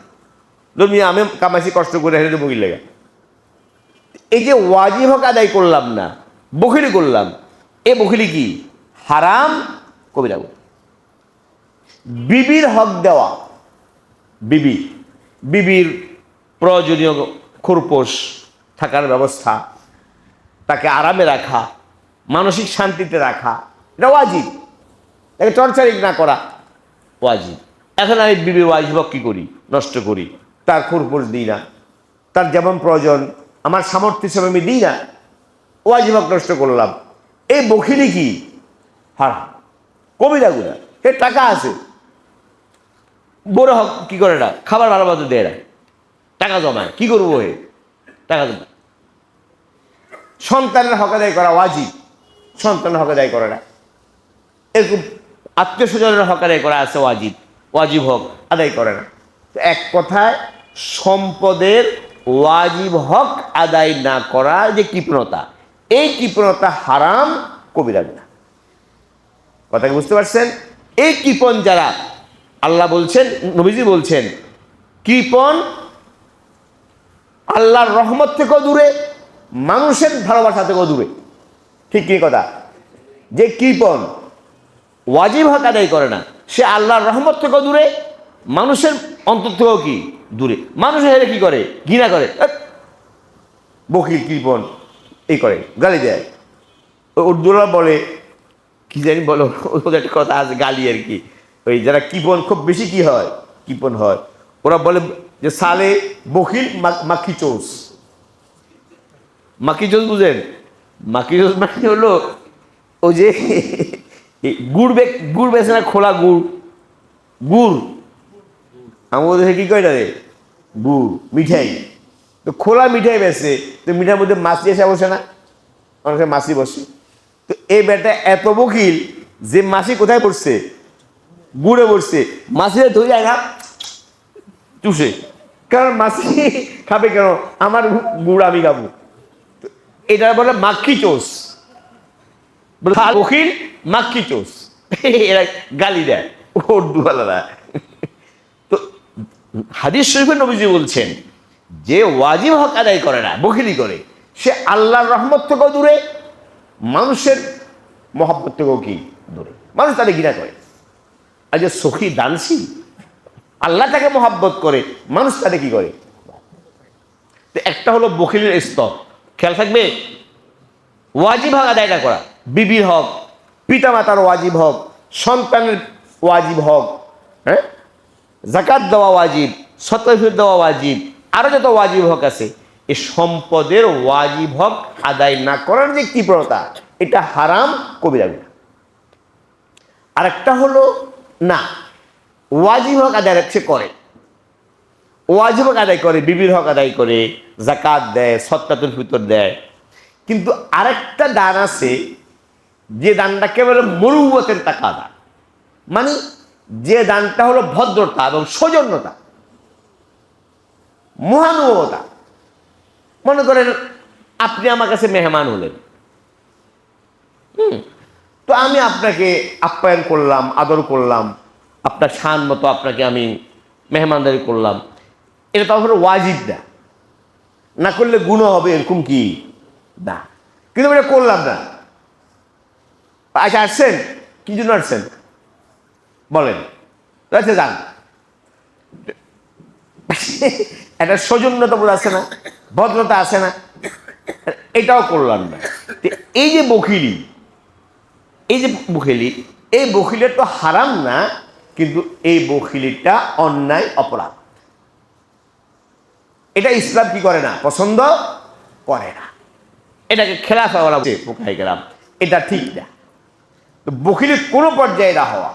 আমি কামাইছি কষ্ট করে হেরে বগির লেগে। এই যে ওয়াজিব হক আদায় করলাম না, বখিলি করলাম, এ বখিলি কি? হারাম কবিরা গুনাহ। বিবির হক দেওয়া, বিবির প্রয়োজনীয় খোরপোশ, থাকার ব্যবস্থা, তাকে আরামে রাখা, মানসিক শান্তিতে রাখা, এটা ওয়াজিব। তাকে টর্চারিং না করা ওয়াজিব। এখন আমি বিবির ওয়াজিব হক কি করি? নষ্ট করি, তার খোরপোশ দিই না, তার যেমন প্রয়োজন আমার সামর্থ্য হিসেবে আমি দিই না, ওয়াজিব হক নষ্ট করলাম। এই বখিলি কি? হারাম কবিরা গুনাহ। এর টাকা আছে, বড় হক কি করে না, খাবার ভালো মতো দেয় না, টাকা জমায়, কি করবো? টাকা জমায়। সন্তানের হক আদায় করা ওয়াজিব, সন্তানের হক আদায় করে না। এরকম আত্মীয় স্বজনের হক আদায় করা আছে ওয়াজিব হক আদায় করে না। এক কথায় সম্পদের ওয়াজিব হক আদায় না করা যে কৃপণতা, এই কৃপণতা হারাম কবিরা গুনাহ। কথা কি বুঝতে পারছেন? এই কৃপণ যারা, আল্লাহ বলছেন, নবীজি বলছেন, কৃপণ আল্লাহর রহমত থেকেও দূরে, মানুষের ভালোবাসা থেকেও দূরে। ঠিক কি কথা? যে কৃপণ ওয়াজিব হক আদায় করে না, সে আল্লাহর রহমত থেকেও দূরে, মানুষের অন্তর থেকেও কি দূরে। মানুষ হেরে কি করে? ঘৃণা করে, বকিল কৃপণ এই করে, গালি দেয়। উর্দুরা বলে কি জানি বলো, ওদের একটা কথা আছে, গালি আর কি। ওই যারা কৃপণ খুব বেশি কি হয়, কৃপণ হয়, ওরা বলে যে সালে বকিল মাখি চৌস। মাখি চৌস বুঝেন? মাখি চৌস মানে হলো ওই যে গুড় বেছে না, খোলা গুড় আমাদের দেশে কি কয় না রে, গুড় মিঠাই। তো খোলা মিঠাই বেছে, তো মিঠার মধ্যে মাছি এসে বসে না, অনেক মাছি বসে। তো এই বেটা এত বকিল যে মাছি কোথায় পড়ছে? গুড়ে পড়ছে। মাছিরা ধরে যায় না, চুষে। কারণ মাছি খাবে কেন? আমার গুড় আমি খাবো। এটা বলে মাখি চোষ, বকিল মাখি চোষ, এরা গালি দেয় উর্দুওয়ালারা। তো হাদিস শরীফে নবীজি বলছেন, যে ওয়াজিব হক আদায় করে না, বকিলি করে, সে আল্লাহর রহমত থেকেও দূরে, মানুষের মহব্বত থেকেও কি দূরে, মানুষ তাদের ঘৃণা করে। আর যে সখী দানশীল, আল্লাহ তাকে মহব্বত করে, মানুষ তাদের কি করে। তো একটা হলো বখিলের স্তর, খেয়াল থাকবে। ওয়াজিব হক আদায়টা করা, বিবির হক, পিতামাতার ওয়াজিব হক, সন্তানের ওয়াজিব হক, হ্যাঁ, যাকাত দেওয়া ওয়াজিব, সতফির দেওয়া ওয়াজিব, আরও যত ওয়াজিব হক আছে, এই সম্পদের ওয়াজিব হক আদায় না করার যে তীব্রতা, এটা হারাম কবিরা গুনাহ। আরেকটা হলো না, ওয়াজিব হক আদায় সে করে, ওয়াজিব হক আদায় করে, বিবির হক আদায় করে, যাকাত দেয়, সদকাতুল ফিতর দেয়, কিন্তু আরেকটা দান আছে যে দানটা কেবল মরুবতের তাকাদা, মানে যে দানটা হলো ভদ্রতা এবং সৌজন্যতা, মহানুভবতা। মনে করেন আপনি আমার কাছে মেহমান হলেন, তো আমি আপনাকে আপ্যায়ন করলাম, আদর করলাম, আপনার শান মতো আপনাকে আমি মেহমানদারি করলাম, এটা তো আমার ওয়াজিব না করলে গুনাহ হবে এরকম কি না, কিন্তু এটা করলাম না। আচ্ছা আসছেন, কি জন্য আসছেন বলেন, আচ্ছা যান। একটা সৌজন্যতা বোধ আছে না, ভদ্রতা আছে না, এটাও করলাম না। এই যে বখিলি, এই বখিলের তো হারাম না, কিন্তু এই বখিলিটা অন্যায়, অপরাধ। এটা ইসলাম কি করে না, পছন্দ করে না। এটাকে খেলাফা বলা পোকাই গেলাম, এটা ঠিক না। তো বখিলি কোনো পর্যায়ে না হওয়া,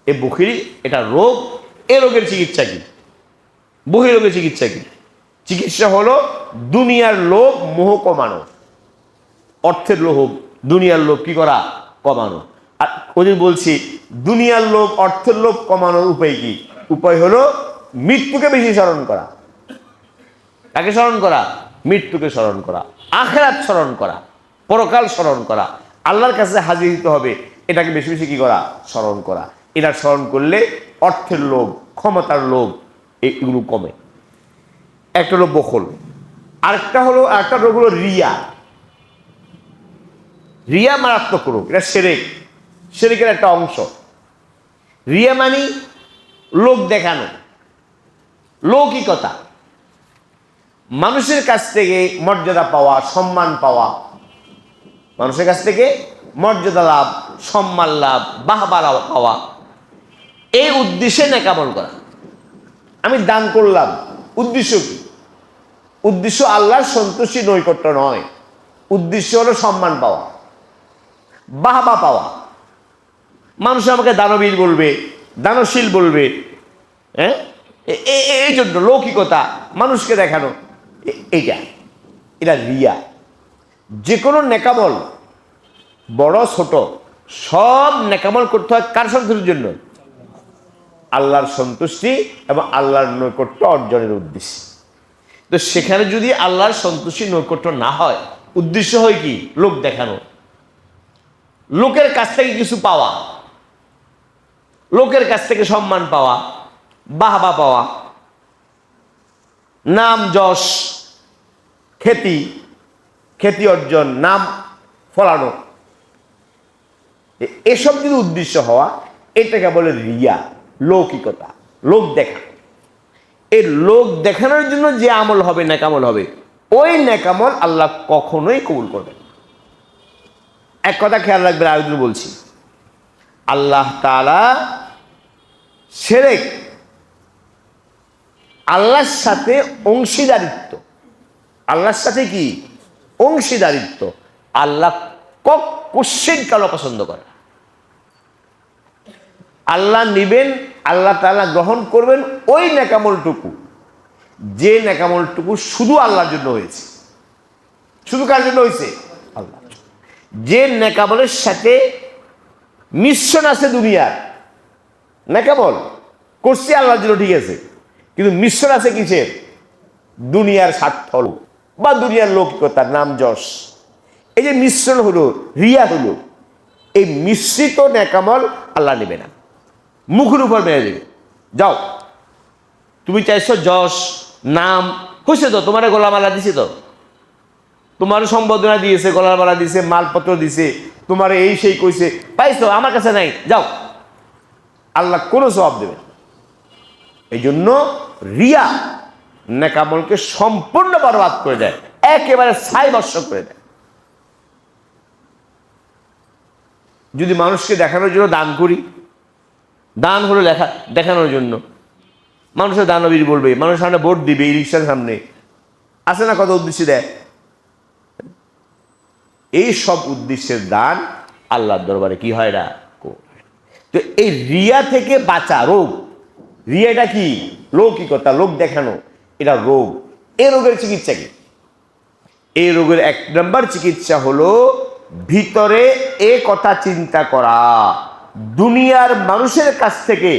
এই বখিলি এটা রোগ। এ রোগের চিকিৎসা কি? বহিরোগের চিকিৎসা কি? চিকিৎসা হলো দুনিয়ার লোভ মোহ কমানো, অর্থের লোভ, দুনিয়ার লোভ কি করা, কমানো। আর ওদের বলছি দুনিয়ার লোভ, অর্থের লোভ কমানোর উপায় কি? উপায় হলো মৃত্যুকে বেশি স্মরণ করা। কাকে স্মরণ করা? মৃত্যুকে স্মরণ করা, আখিরাত স্মরণ করা, পরকাল স্মরণ করা, আল্লাহর কাছে হাজির দিতে হবে, এটাকে বেশি বেশি কি করা, স্মরণ করা। এটা স্মরণ করলে অর্থের লোভ, ক্ষমতার লোভ, এগুলো কমে। একটা হলো বখল, আরেকটা রোগ হলো রিয়া। রিয়া মারাত্মক রোগ, এটা শিরকের একটা অংশ। রিয়া মানে লোক দেখানো, লৌকিকতা, মানুষের কাছ থেকে মর্যাদা পাওয়া, সম্মান পাওয়া, মানুষের কাছ থেকে মর্যাদা লাভ, সম্মান লাভ, বাহবা পাওয়া, এই উদ্দেশ্যে নেকামল করা। আমি দান করলাম, উদ্দেশ্য কি? উদ্দেশ্য আল্লাহর সন্তুষ্টি নৈকট্য নয়, উদ্দেশ্য হলো সম্মান পাওয়া, বাহবা পাওয়া। মানুষ আমাকে দানবীর বলবে, দানশীল বলবে, হ্যাঁ, এই জন্য লৌকিকতা, মানুষকে দেখানো, এটা রিয়া। যে কোনো নেকামল, বড় ছোট, সব নেকামল করতে হয় কার সন্তুষ্টির জন্য? আল্লাহর সন্তুষ্টি এবং আল্লাহর নৈকট্য অর্জনের উদ্দেশ্যে। তো সেখানে যদি আল্লাহর সন্তুষ্টি নৈকট্য না হয়, উদ্দেশ্য হয় কি? লোক দেখানো, লোকের কাছ থেকে কিছু পাওয়া, লোকের কাছ থেকে সম্মান পাওয়া, বাহবা পাওয়া, নাম যশ, খ্যাতি অর্জন, নাম ফলানো, এসব যদি উদ্দেশ্য হওয়া, এটাকে বলে রিয়া, লৌকিকতা, লোক দেখা। এই লোক দেখানোর জন্য যে আমল হবে, নেকামল হবে, ওই নেকামল আল্লাহ কখনোই কবুল করবেন। এক কথা খেয়াল রাখবেন, আরেকজন বলছি, আল্লাহ তাআলা শিরক, আল্লাহর সাথে অংশীদারিত্ব, আল্লাহর সাথে কি অংশীদারিত্ব, আল্লাহ কোশ্চেন কালো পছন্দ করে। আল্লাহ নিবেন, আল্লাহ তাআলা গ্রহণ করবেন ওই নেকামলটুকু, যে নেকামলটুকু শুধু আল্লাহর জন্য হয়েছে। শুধু কার জন্য হয়েছে? আল্লাহ। যে নেকামলের সাথে মিশ্রণ আছে দুনিয়ার, নেকামল করছি আল্লাহর জন্য, ঠিক আছে, কিন্তু মিশ্রণ আছে কিসের? দুনিয়ার স্বার্থ বা দুনিয়ার লৌকিকতার, নাম যশ, এই যে মিশ্রণ হলো, রিয়া হলো, এই মিশ্রিত নেকামল আল্লাহ নেবে না, মুখের উপর মেরে দেবে। যাও, তুমি চাইছো যশ, নাম হয়েছে তো, তোমার গলামালা দিছে তো, তোমার সম্বোধনা দিয়েছে, গলামালা দিছে, মালপত্র দিছে, তোমার এই সেই কইছে, পাইছো, আমার কাছে নাই, যাও। আল্লাহ কোনো জবাব দেবে না। এই জন্য রিয়া নেকামলকে সম্পূর্ণ বরবাদ করে দেয়, একেবারে ছাই বর্ষণ করে দেয়। যদি মানুষকে দেখানোর জন্য দান করি, দান হলো দেখানোর জন্য, মানুষের দানবীর বলবে, মানুষের সামনে ভোট দিবে, এই রিক্সার সামনে আছে না কত উদ্দেশ্যে দেয়। এই সব উদ্দেশ্যের দান আল্লাহর দরবারে কি হয় না। তো এই রিয়া থেকে বাঁচা, রোগ, রিয়াটা কি? লৌকিকতা, লোক দেখানো, এটা রোগ। এই রোগের চিকিৎসা কি? এই রোগের 1 নম্বর চিকিৎসা হলো ভিতরে এ কথা চিন্তা করা, দুনিয়ার মানুষের কাছ থেকে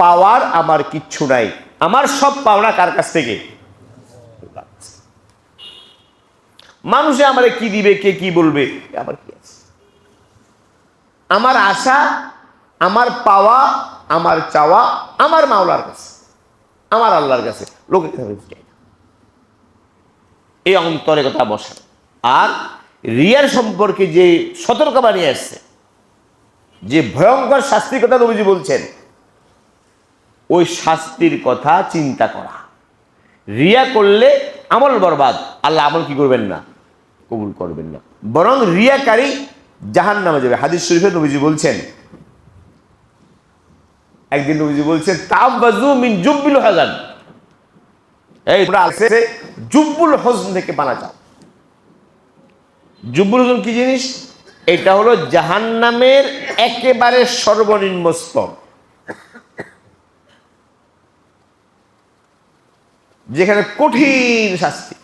পাওয়ার আমার কিচ্ছু নাই, আমার সব পাওনা কার কাছ থেকে? মানুষে আমারে কি দিবে, কে কি বলবে, আমার কি আছে? আমার আশা, আমার পাওয়া, আমার চাওয়া আমার মাওলার কাছে, আমার আল্লাহর কাছে, লোকের কাছে। এই অন্তরে কথা বসা। আর রিয়ার সম্পর্কে যে সতর্কবাণী আসছে, যে ভয়ঙ্কর শাস্তির কথা নবীজি বলছেন, ওই শাস্তির কথা চিন্তা করা। রিয়া করলে আমল বরবাদ, আল্লাহ আমল কি করবেন না? কবুল করবেন না, বরং রিয়াকারী জাহান্নামে যাবে। হাদিস শরীফে নবীজি বলছেন, একদিন নবীজি বলছেন, তাওয়াজু মিন জুব্বিল হাজান, এই তোমরা আছে জুব্বুল হজন থেকে বানা যাও। জুব্বুল হজন কি জিনিস? এটা হলো জাহান্নামের একেবারে সর্বনিম্ন স্তর, যেখানে কঠিন শাস্তি।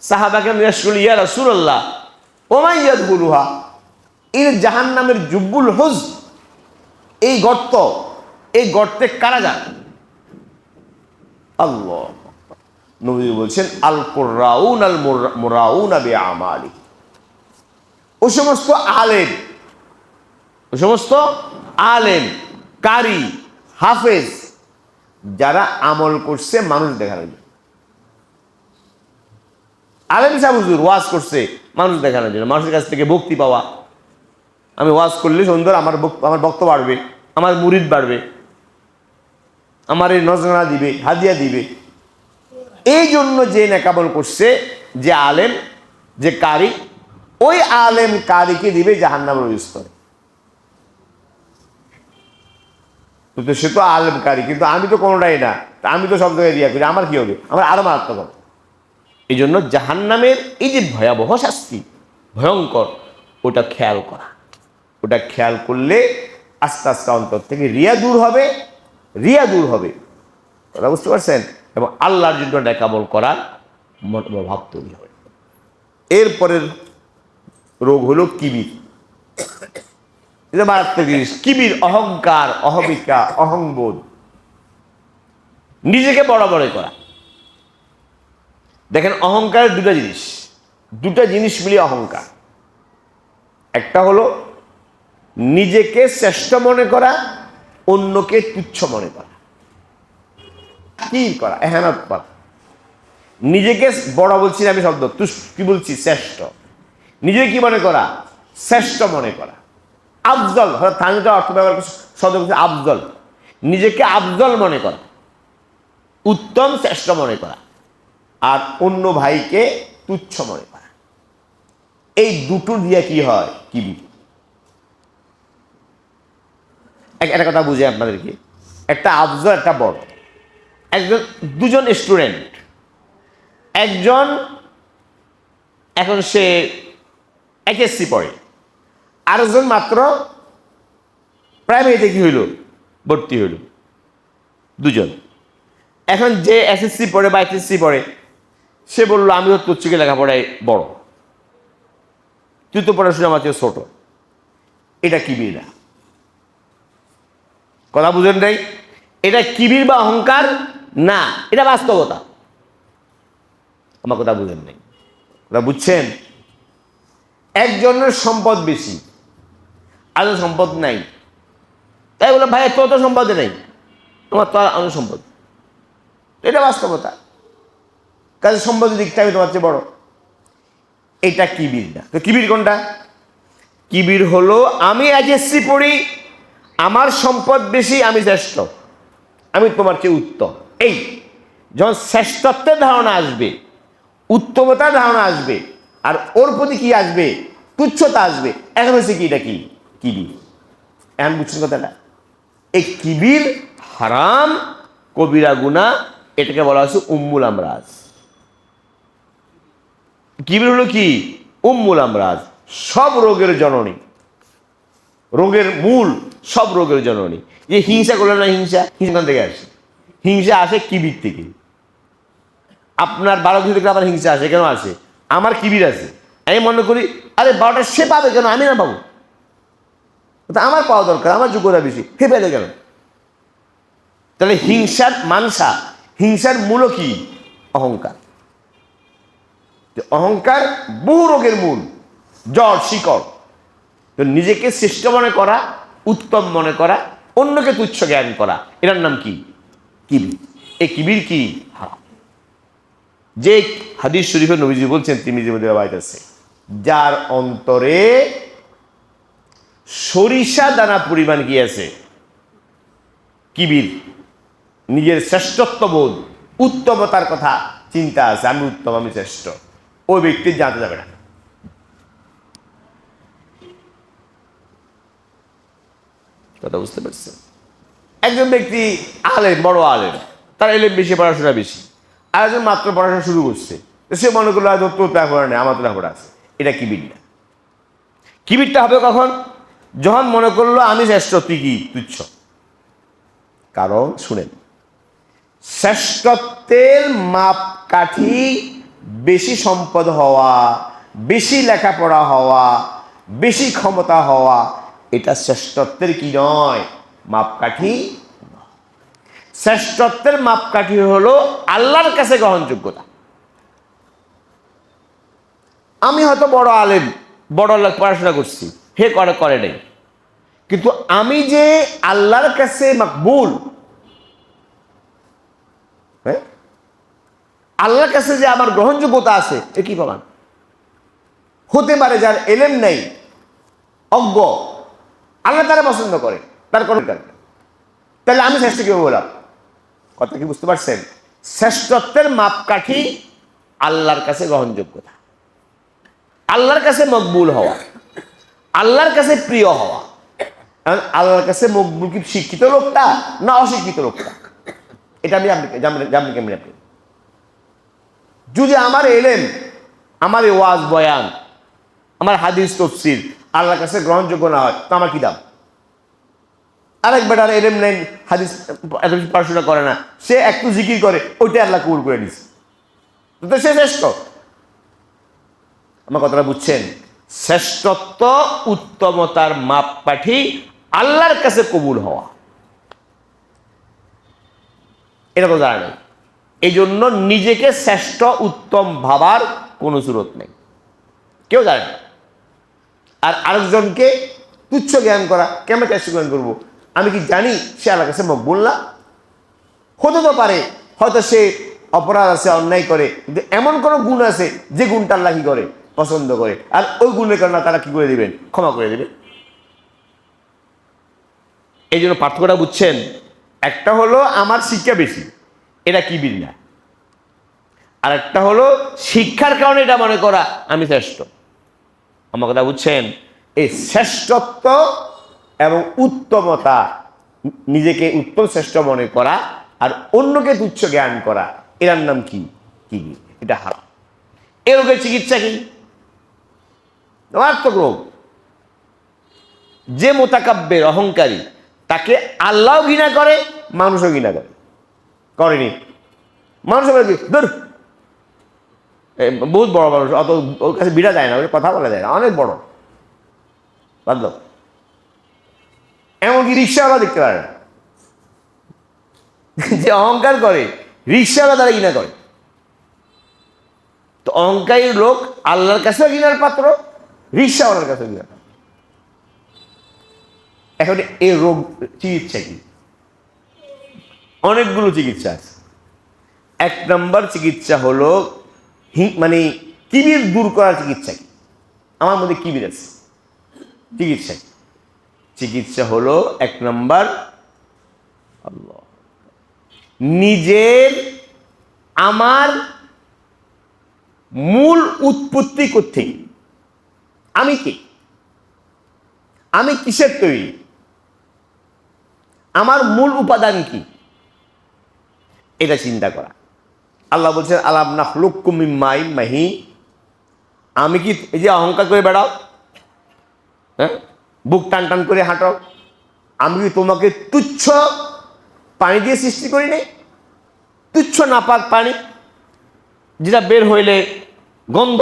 সাহাবাকে জিজ্ঞেস করল, ইয়া রাসূলুল্লাহ ওমা ইয়াদখুলুহা, এই জাহান্নামের জুব্বুল হজ, এই গর্ত, এই গর্তে কারা যায়? আল্লাহ নবী বলছেন, আল কুররাউন আল মুরাউনা বিআমালি, ও সমস্ত আলেম, ও সমস্ত আলেম, কারি, হাফেজ, যারা আমল করছে মানুষ দেখানোর জন্য। আলেম সাহেব হুজুর ওয়াজ করছে মানুষ দেখানোর জন্য, মানুষের কাছ থেকে ভক্তি পাওয়া। আমি ওয়াজ করলে সুন্দর, আমার বক্তব্য বাড়বে, আমার মুরিদ বাড়বে, আমার এই নজরানা দিবে, হাদিয়া দিবে। এই জন্য যে নেকামল করছে, যে আলেম, যে কারি, ওই আলেম কারিকে দিবে জাহান্নামের ওই স্তরে। তো সে তো আলেম কারি, কিন্তু আমি তো কোনোটাই না, আমি তো সব জায়গায় রিয়া করি, আমার কি হবে? আমার আরো মারাত্মক হবে। এই জন্য জাহান্নামের এই যে ভয়াবহ শাস্তি, ভয়ঙ্কর, ওটা খেয়াল করা। ওটা খেয়াল করলে আস্তে আস্তে অন্তর থেকে রিয়া দূর হবে, রিয়া দূর হবে, কথা বুঝতে পারছেন? এবং আল্লাহর জন্য নেকামল করার মনোভাব তৈরি হবে। এরপরের রোগ হলো কিবির। এটা মারাত্মক জিনিস। কিবির, অহংকার, অহমিকা, অহংবোধ, নিজেকে বড় বড় করা। দেখেন, অহংকারের দুটা জিনিস মিলিয়ে অহংকার। একটা হলো নিজেকে শ্রেষ্ঠ মনে করা, অন্যকে তুচ্ছ মনে করা, কি করা, এহানত করা। নিজেকে বড় বলছি না আমি, শব্দ কি বলছি? শ্রেষ্ঠ। নিজেকে কি মনে করা? শ্রেষ্ঠ মনে করা, আফজল। তামিলটা অর্থ ব্যবহার করছে, শব্দ বলছে আফজল। নিজেকে আফজল মনে করা, উত্তম, শ্রেষ্ঠ মনে করা, আর অন্য ভাইকে তুচ্ছ মনে করা। এই দুটো দিয়ে কি হয়? কিবির। একটা কথা বুঝে আপনাদেরকে, একটা আফজল, একটা বড়। দুজন স্টুডেন্ট, একজন এখন সে HSC পড়ে, আরেকজন মাত্র প্রাইমারিতে কি হইল, ভর্তি হইল। দুজন। এখন যে SSC পড়ে বা HSC পড়ে, সে বললো আমি তো তোর থেকে লেখাপড়ায় বড়, তুই তো পড়াশোনা আমার চেয়ে ছোট। এটা কিবির না, কথা বুঝেন নাই? এটা কিবির বা অহংকার না, এটা বাস্তবতা। আমার কথা বুঝেন নাই? কথা বুঝছেন? একজনের সম্পদ বেশি, আর সম্পদ নাই, তাই বলে ভাই তোর তো সম্পদে নেই, তোমার তো আর সম্পদ। এটা বাস্তবতা। কাজে সম্পদের দিকটা আমি তোমার চেয়ে বড়, এটা কিবির না। তো কিবির কোনটা? কিবির হলো আমি এসএসসি পড়ি, আমার সম্পদ বেশি, আমি শ্রেষ্ঠ, আমি তোমার চেয়ে উত্তম। এই যখন শ্রেষ্ঠত্বের ধারণা আসবে, উত্তমতার ধারণা আসবে, আর ওর প্রতি কি আসবে, তুচ্ছতা আসবে, এখন হচ্ছে কি, এটা কি কিবির। এখন বুঝছেন কথাটা? এই কিবির হারাম, কবিরা গুনাহ, এটাকে বলা হচ্ছে উম্মুল আমরাজ। কিবির হলো কি? উম্মুল আমরাজ, সব রোগের জননী, রোগের মূল, সব রোগের জননী। যে হিংসা করলে না, হিংসা হিংসা থেকে আসে, হিংসা আসে কিবির থেকে। আপনার 12 থেকে আমার হিংসা আসে, কেন আসে? আমার কিবির আছে। আমি মনে করি আরে 12টা সে পাবে কেন, আমি না পাবো, আমার পাওয়া দরকার, আমার যোগ্যতা বেশি, হে পেলে কেন? তাহলে হিংসার মানসা, হিংসার মূল কি? অহংকার। অহংকার বহু রোগের মূল, জড় শিকড়। তো নিজেকে শ্রেষ্ঠ মনে করা, উত্তম মনে করা, অন্যকে তুচ্ছ জ্ঞান করা, এটার নাম কি? কিবির। এই কিবির কি? হারাম। যে হাদিস শরীফে নবীজি বলছেন, তিরমিজির মধ্যে রওয়ায়াত আছে, যার অন্তরে সরিষা দানা পরিমাণ কি আছে? কিবির, নিজের শ্রেষ্ঠত্ব বোধ, উত্তমতার কথা চিন্তা আছে, আমি উত্তম, আমি শ্রেষ্ঠ, ওই ব্যক্তির জানতে যাবে না। কথা বুঝতে পারছেন? একজন ব্যক্তি আলেম, বড় আলেম, তার এলেম বেশি, পড়াশোনা বেশি, আর একজন মাত্র পড়াশোনা শুরু করছে, সে মনে করলো হয়তো তোর লেখাপড়া নেই, আমার তো লেখাপড়া আছে। এটা কিবির না। কিবিরটা হবে কখন? যখন মনে করলো আমি শ্রেষ্ঠ, তুই কি তুচ্ছ। কারণ শুনেন, শ্রেষ্ঠত্বের মাপকাঠি বেশি সম্পদ হওয়া, বেশি লেখাপড়া হওয়া, বেশি ক্ষমতা হওয়া, এটা শ্রেষ্ঠত্বের কি নয়, মাপকাঠি। শ্রেষ্ঠত্বের মাপকাঠি হলো আল্লাহর কাছে গ্রহণযোগ্যতা। আমি হয়তো বড় আলেম, বড় পড়াশোনা করছি, হে করে নেই, কিন্তু আমি যে আল্লাহর কাছে মাকবুল, হ্যাঁ, আল্লাহর কাছে যে আমার গ্রহণযোগ্যতা আছে, এ কি প্রমাণ? হতে পারে যার এলেম নেই, অজ্ঞ, আল্লাহ তারা পছন্দ করে, তার কোনো কারণ। তাহলে আমি শ্রেষ্ঠ কিভাবে বললাম? কথা কি বুঝতে পারছেন? শ্রেষ্ঠত্বের মাপকাঠি আল্লাহর কাছে গ্রহণযোগ্যতা, আল্লাহর কাছে মকবুল হওয়া, আল্লাহর কাছে প্রিয় হওয়া। আল্লাহর কাছে মকবুল কি শিক্ষিত লোকটা না অশিক্ষিত লোকটা? এটা আমি জানবেন কেমন? আপনি যদি আমার এলেম, আমার ওয়াজ বয়ান, আমার হাদিস তফসির আল্লাহর কাছে গ্রহণযোগ্য না হয়, তো আমার কি দাম? আরেক বেটার এলেম নেই, হাদিস এত পড়াশোনা করে না, সে একটু জিকির করে, ওইটা আল্লাহ কবুল করে নিছে, তো সে শ্রেষ্ঠ। আমার কথাটা বুঝছেন? শ্রেষ্ঠত্ব, উত্তমতার মাপকাঠি আল্লাহর কাছে কবুল হওয়া, এটা তো জানা নেই। এই জন্য নিজেকে শ্রেষ্ঠ উত্তম ভাবার কোনো সুরত নেই, কেউ জানে না। আর আরেকজনকে তুচ্ছ জ্ঞান করা, কেমন তুচ্ছ জ্ঞান করবো? আমি কি জানি সে আল্লাহর কাছে মকবুল না? হতে তো পারে হয়তো সে অপরাধ আছে, অন্যায় করে, কিন্তু এমন কোনো গুণ আছে যে গুণটা আল্লাহ কি করে, পছন্দ করে, আর ওই গুণের কারণে তারা কি করে দিবেন, ক্ষমা করে দিবেন। এই জন্য পার্থক্যটা বুঝছেন? একটা হলো আমার শিক্ষা বেশি, এটা কিবির না। আর একটা হলো শিক্ষার কারণে এটা মনে করা আমি শ্রেষ্ঠ। আমার কথা বুঝছেন? এই শ্রেষ্ঠত্ব এবং উত্তমতা, নিজেকে উত্তম শ্রেষ্ঠ মনে করা আর অন্যকে তুচ্ছ জ্ঞান করা, এর নাম কি? কিবির। এটা হারাম। এই রোগের চিকিৎসা কি? মারাত্মক রোগ। যে মোতাকাব্বের, অহংকারী, তাকে আল্লাহও ঘৃণা করে, মানুষও ঘৃণা করে। করেনি? মানুষ কি ধর, বহুত বড় মানুষ, অত ওর কাছে বিড়া যায় না, ওর কথা বলা যায় না, অনেক বড়, বাদ। এমনকি রিক্সাওয়ালা দেখতে পারে না, যে অহংকার করে রিক্সাওয়ালা তারা ঘৃণা করে। তো অহংকারী লোক আল্লাহর কাছেও ঘৃণার পাত্র, রিক্সাওয়ালার কাছেও ঘৃণার পাত্র। এখন এই রোগ চিকিৎসা কি? অনেকগুলো চিকিৎসা আছে। 1 নম্বর চিকিৎসা হলো মানে কিবির দূর করার চিকিৎসা কি? আমার মধ্যে কিবির আছে, চিকিৎসা। চিকিৎসা হলো 1 নম্বর আল্লাহ, নিজের আমার মূল উৎপত্তি কোত্থেকে, আমি কি, আমি কিসের তৈরি, আমার মূল উপাদান কি, এটা চিন্তা করা। আল্লাহ বলছেন আলাম নাখলুকুকুম মিন মাইন মাহিন, আমি কি, এই যে অহংকার করে বেড়াও, হ্যাঁ, বুক টান টান করে হাঁটো, আমি কি তোমাকে তুচ্ছ পানি দিয়ে সৃষ্টি করি নাই? তুচ্ছ নাপাক পানি, যেটা বের হইলে গন্ধ,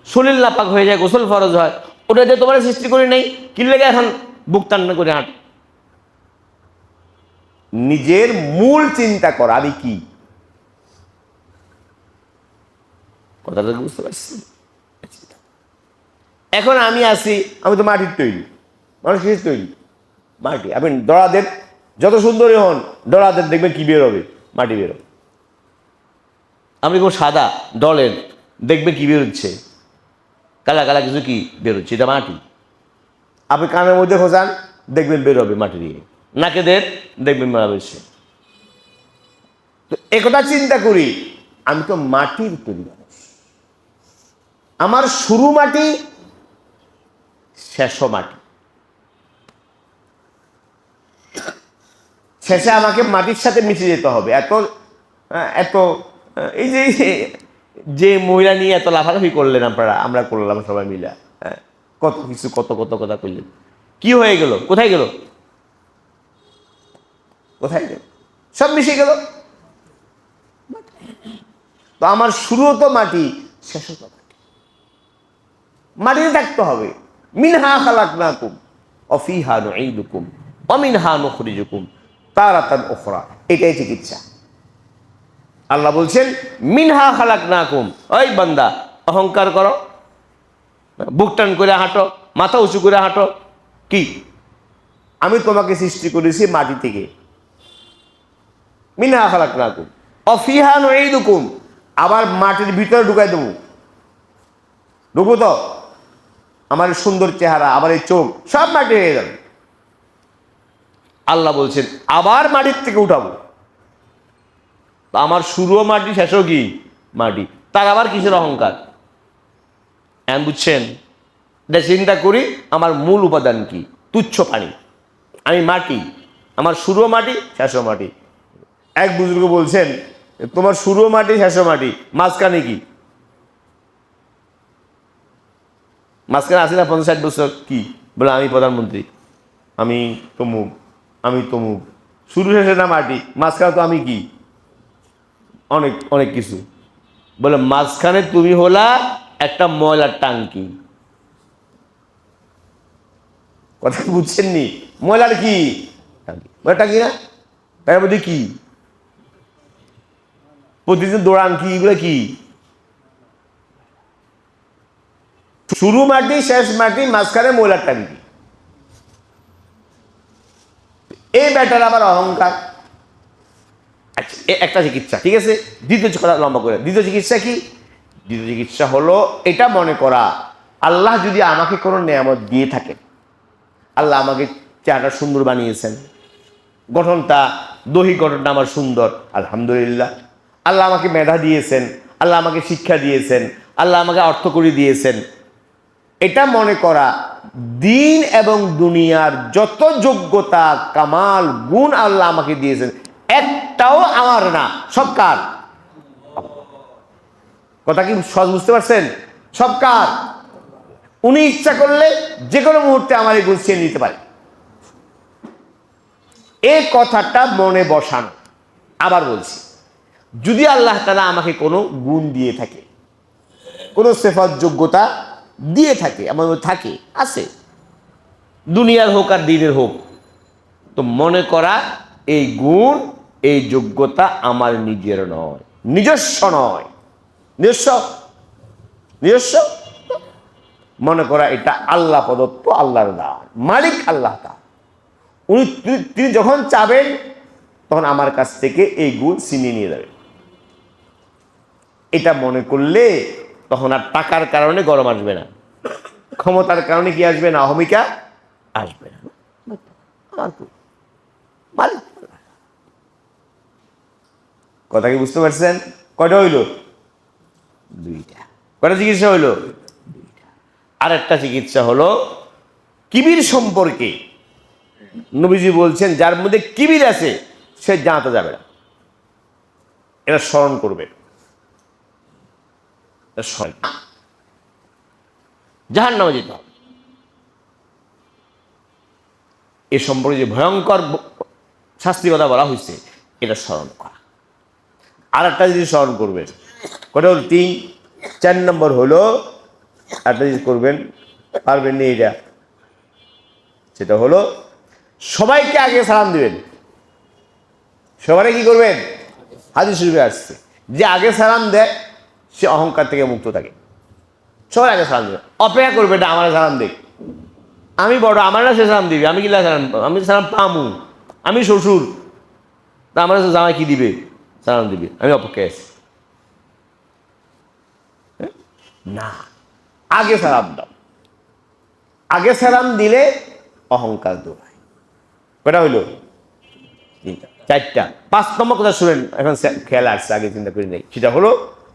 শরীর নাপাক হয়ে যায়, গোসল ফরজ হয়, ওটা দিয়ে তোমার সৃষ্টি করি নাই, কি লেগে এখন বুক টান টান করে হাঁটো? নিজের মূল চিন্তা করা, আমি কি, কথাটা বুঝতে পারছি? এখন আমি আছি, আমি তো মাটির তৈরি, মানুষ কিসের তৈরি? মাটি। আপনি ডরাদের যত সুন্দরী হন, ডরাদের দেখবেন কি বের হবে? মাটি বের হবে। আপনি কোন সাদা ডলের, দেখবেন কি বের হচ্ছে? কালা কালা কিছু কি বের হচ্ছে, এটা মাটি। আপনি কানের মধ্যে খোঁচান, দেখবেন বের হবে মাটি দিয়ে। নাকে দেন, দেখবেন মারা বেরছে। তো একথা চিন্তা করি, আমি তো মাটির তৈরি মানুষ, আমার শুরু মাটি, শেষও মাটি। শেষে আমাকে মাটির সাথে মিশে যেতে হবে। এত এত এই যে মহিলা নিয়ে এত লাফালাফি করলেন আপনারা, আমরা করলাম সবাই মিলে, হ্যাঁ, কত কিছু, কত কত কথা করলেন, কি হয়ে গেল? কোথায় গেল? কোথায় গেল? সব মিশে গেল। তো আমার শুরুও তো মাটি, শেষও তো মাটি, মাটিতে থাকতে হবে। মিনহা খালাকনাকুম ওয়া ফিহা নুঈদুকুম ওয়া মিনহা নুখরিজুকুম তারাতান উখরা। এটাই চিকিৎসা। আল্লাহ বলছেন মিনহা খালাকনাকুম, ওই বান্দা অহংকার করো, বুক টান করে হাঁটো, মাথা উঁচু করে হাঁটো, কি, আমি তোমাকে সৃষ্টি করেছি মাটি থেকে। মিনহা খালাকনাকুম ওয়া ফিহা নুঈদুকুম, আবার মাটির ভিতরে ঢুকাই দেবো। ঢুকবো তো? আমার সুন্দর চেহারা, আমার এই চোখ সব মাটি হয়ে যাবে। আল্লাহ বলছেন আবার মাটির থেকে উঠাবো। আমার শুরুও মাটি, শেষও কি মাটি, তার আবার কিসের অহংকার? হ্যাঁ, বুঝছেন? এটা চিন্তা করি, আমার মূল উপাদান কি? তুচ্ছ পানি, আমি মাটি, আমার শুরুও মাটি, শেষও মাটি। এক বুজুর্গ বলছেন তোমার শুরুও মাটি, শেষও মাটি, মাঝখানে কি? মাঝখানে আসি না 50-60 বছর, কি বলে? আমি প্রধানমন্ত্রী, আমি তমুক, আমি তমুক। শুরু শেষে না মাটি, মাঝখানে তো আমি কি? অনেক অনেক কিছু। বলে মাঝখানে তুমি হলা একটা ময়লার টাঙ্কি। কথা বুঝছেন নি? ময়লার কি টাঙ্কি, ময়লার টাঙ্কি না? তার মধ্যে কি প্রতিদিন দৌড়ান, কি এগুলো কি? শুরু মাটি, শেষ মাটি, মাঝখানে ময়লার টাঙ্কি। এই ব্যাটার আবার অহংকার। আচ্ছা, একটা চিকিৎসা, ঠিক আছে। দ্বিতীয় কথা লম্বা করে, দ্বিতীয় চিকিৎসা কি? দ্বিতীয় চিকিৎসা হলো এটা মনে করা, আল্লাহ যদি আমাকে কোনো নেয়ামত দিয়ে থাকে, আল্লাহ আমাকে চেহারাটা সুন্দর বানিয়েছেন, গঠনটা, দৈহিক গঠনটা আমার সুন্দর, আলহামদুলিল্লাহ। আল্লাহ আমাকে মেধা দিয়েছেন, আল্লাহ আমাকে শিক্ষা দিয়েছেন, আল্লাহ আমাকে অর্থকড়ি দিয়েছেন। এটা মনে করা, দিন এবং দুনিয়ার যত যোগ্যতা, কামাল, গুণ আল্লাহ আমাকে দিয়েছেন, একটাও আমার না, সব কার? কথা কি সহজ বুঝতে পারছেন? সব কার? উনি ইচ্ছা করলে যে কোনো মুহূর্তে আমার এই গুণ ছিনিয়ে নিতে পারে। এই কথাটা মনে বসানো। আবার বলছি, যদি আল্লাহ তাআলা আমাকে কোনো গুণ দিয়ে থাকে, কোনো সিফাত, যোগ্যতা দিয়ে থাকে, আমার থাকে, আছে, দুনিয়ার হোক আর দিনের হোক, তো মনে করা এই গুণ, এই যোগ্যতা আমার নিজের নয়, নিজস্ব নয়। নিজস্ব নিজস্ব মনে করা এটা আল্লাহ প্রদত্ত, আল্লাহর দান, মালিক আল্লাহ তাআলা। তিনি যখন চাবেন তখন আমার কাছ থেকে এই গুণ ছিনিয়ে নিয়ে যাবে। এটা মনে করলে তখন আর টাকার কারণে গরম আসবে না। ক্ষমতার কারণে কি আসবে না? অহমিকা আসবে না। আমার মালিক। কথা কি বুঝতে পারছেন? কয়টা হইল? দুইটা। কয়টা চিকিৎসা হইল? আর একটা চিকিৎসা হলো কিবির সম্পর্কে। নবীজি বলছেন যার মধ্যে কিবির আছে সে জানাতে যাবে না। এটা স্মরণ করবে। জাহান্নামে যেতে হবে। এ সম্পর্কে যে ভয়ঙ্কর শাস্তির কথা বলা হয়েছে এটা স্মরণ করা। আর একটা জিনিস স্মরণ করবেন, কটা হল? 3, 4 নম্বর হলো একটা জিনিস করবেন, পারবেন না এটা, সেটা হলো সবাইকে আগে সালাম দিবেন। সবাই কি করবেন? হাদিস শরীফে আসছে যে আগে সালাম দেয় সে অহংকার থেকে মুক্ত থাকে। সবাই আগে সালাম দেবে, অপেক্ষা করবে না আমার সালাম দেখ, আমি বড়, আমার না সে সালাম দিবে, আমি কি সালাম, আমি সালাম পামু, আমি শ্বশুর, তা আমার জামাই কি দিবে? সালাম দিবে, আমি অপেক্ষায় আছি। না, আগে সালাম দাও। আগে সালাম দিলে অহংকার দূর হয়। কটা হইল? 3টা। 4টা। 5 নম্বর কথা শুনেন, এখন খেয়াল আসছে, আগে চিন্তা করি নাই। সেটা হলো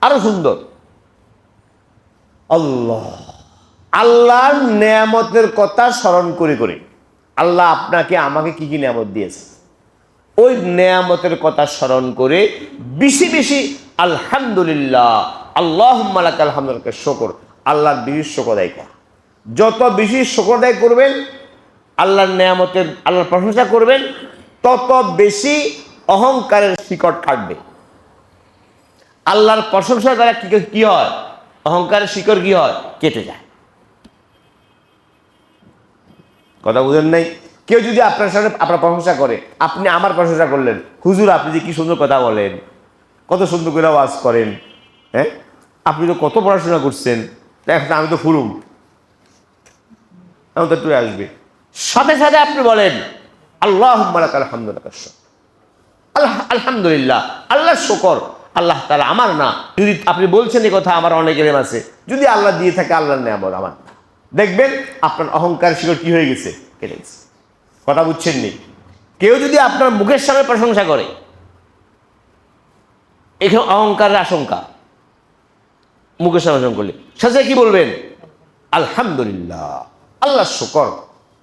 আরো সুন্দর, আল্লাহর নেয়ামতের কথা স্মরণ করে করে। আল্লাহ আপনাকে আমাকে কি কি নেয়ামত দিয়েছে, ওই নেয়ামতের কথা স্মরণ করে বেশি বেশি আলহামদুলিল্লাহ, আল্লাহুম্মা লাকাল হামদুকে শুকর, আল্লাহর বেশি শুকর আদায় করা। যত বেশি শুকর আদায় করবেন, আল্লাহর নেয়ামতের, আল্লাহর প্রশংসা করবেন, তত বেশি অহংকারের শিকড় কাটবে। আল্লাহর প্রশংসা দ্বারা কি হয়? অহংকারের শিকড় কি হয়? কেটে যায়। কথা বুঝেন নাই? কেউ যদি আপনার সাথে আপনার প্রশংসা করে, আপনি আমার প্রশংসা করলেন, হুজুর আপনি যে কি সুন্দর কথা বলেন, কত সুন্দর করে ওয়াজ করেন, হ্যাঁ আপনি তো কত পড়াশোনা করছেন, এখন আমি তো ফুরুম, এখন তো একটু আসবে, সাথে সাথে আপনি বলেন আল্লাহুম্মা লাকাল হামদু আলহামদুলিল্লাহ, আল্লাহ শুকর, আল্লাহ তাআলা আমার না। যদি আপনি বলছেন এই কথা, আমার অনেক এলেম আছে, যদি আল্লাহ দিয়ে থাকে আল্লাহর নেয়ামত আমার না, দেখবেন আপনার অহংকার শিকড় কি হয়ে গেছে? কেটে গেছে। কথা বুঝছেন নি? কেউ যদি আপনার মুখের সামনে প্রশংসা করে, এখানে অহংকারের আশঙ্কা। মুখের সামনে প্রশংসা করলে সাথে কি বলবেন? আলহামদুলিল্লাহ, আল্লাহ শুকর,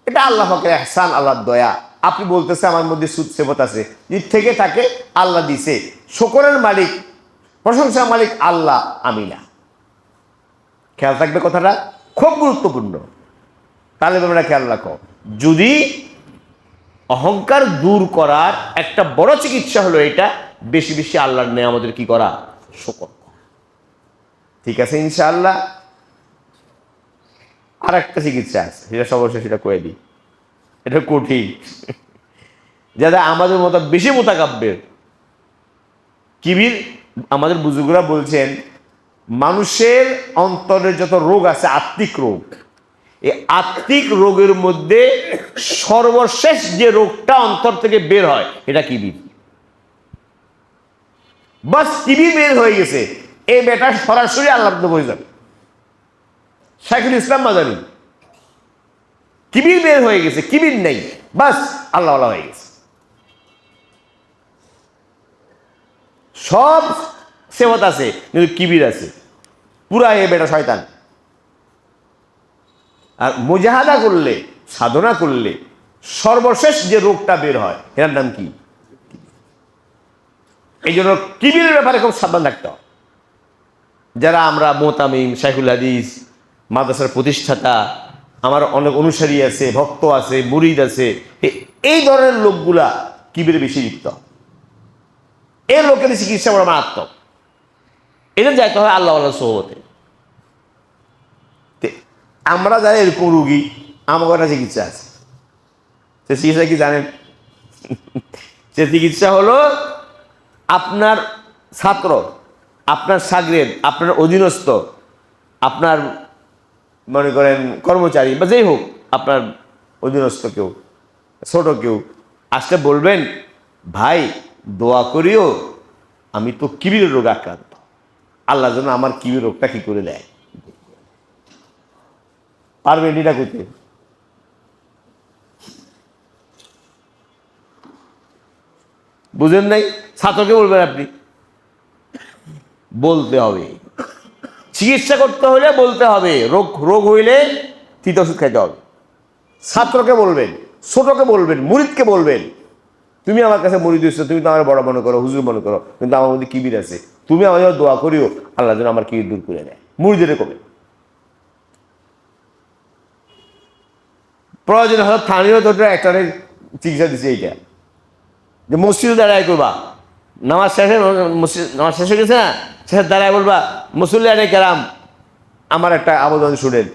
এটা আল্লাহ পাকের ইহসান, আল্লাহর দয়া। আপনি বলতেছে আমার মধ্যে সুদ সেবত আছে, যদি থেকে থাকে আল্লাহ দিছে, শুকরের মালিক, প্রশংসার মালিক আল্লাহ, আমি না। খেয়াল থাকবে কথাটা, খুব গুরুত্বপূর্ণ। তাহলে তোমরা খেয়াল রাখো, যদি অহংকার দূর করার একটা বড় চিকিৎসা হলো এটা, বেশি বেশি আল্লাহর নেয়ামতের কি করা? শুকর করা। ঠিক আছে ইনশাআল্লাহ। আর একটা চিকিৎসা আছে, সেটা সর্বশেষ সেটা করে দিই, এটা কঠিন, যারা আমাদের মতো বেশি মোতাকাব্বের, কিবির। আমাদের বুজুর্গরা বলছেন মানুষের অন্তরের যত রোগ আছে, আত্মিক রোগ, এই আত্মিক রোগের মধ্যে সর্বশেষ যে রোগটা অন্তর থেকে বের হয় এটা কিবির। বাস কিবির বের হয়ে গেছে, এই বেটা সরাসরি আল্লাহ হয়ে যাবে। শাইখুল ইসলাম মাদানী, কিবির বের হয়ে গেছে, কিবির নেই, বাস আল্লাহ হয়ে গেছে। সব সেবত আছে কিন্তু কিবির আছে, পুরা এ বেটা শয়তান। আর মুজাহাদা করলে, সাধনা করলে সর্বশেষ যে রোগটা বের হয় এটার নাম কি? এই জন্য কিবিরের ব্যাপারে খুব সাবধান থাকতে হয়। যারা আমরা মোতামিম, শাইখুল হাদিস, মাদ্রাসার প্রতিষ্ঠাতা, আমার অনেক অনুসারী আছে, ভক্ত আছে, মুরিদ আছে, এই ধরনের লোকগুলা কিবিরে বেশি লিপ্ত। এই লোকের চিকিৎসা বড় মারাত্মক। এটা যাইতে হয় আল্লাহ সোহবতে। আমরা যারা এরকম রুগী, আমার একটা চিকিৎসা আছে। সে চিকিৎসা কি জানেন? সে চিকিৎসা হলো আপনার ছাত্র, আপনার শাগরেদ, আপনার অধীনস্থ, আপনার মনে করেন কর্মচারী বা যেই হোক, আপনার অধীনস্থ কেউ, ছোট কেউ আসলে বলবেন, ভাই দোয়া করিও, আমি তো কিবির রোগ আক্রান্ত, আল্লাহ যেন আমার কিবির রোগটা কি করে দেয়। পারবেন এটা করতে? বুঝেন নাই? ছাত্রকে বলবেন আপনি? বলতে হবে। চিকিৎসা করতে হলে বলতে হবে, রোগ হইলে তিত ওষুধ খাইতে হবে। ছাত্রকে বলবেন, ছোটকে বলবেন, মুরিদকে বলবেন, তুমি আমার কাছে মুরিদ হইছো, তুমি তো আমার বড় মনে করো, হুজুর মনে করো, কিন্তু আমার মধ্যে কিবির আছে, তুমি আমার দোয়া করিও আল্লাহ যেন আমার কিবির দূর করে দেয়। মুরিদের কবে প্রয়োজন হলো স্থানীয় একটা চিকিৎসা দিচ্ছে এইটা, যে মসজিদ দাঁড়ায় করবা, নামাজ শেষে, নামাজ শেষ হয়ে গেছে না, শেষের দাঁড়ায় বলবা মুসল্লি আনে কেরাম আমার একটা আবেদন শুনেন,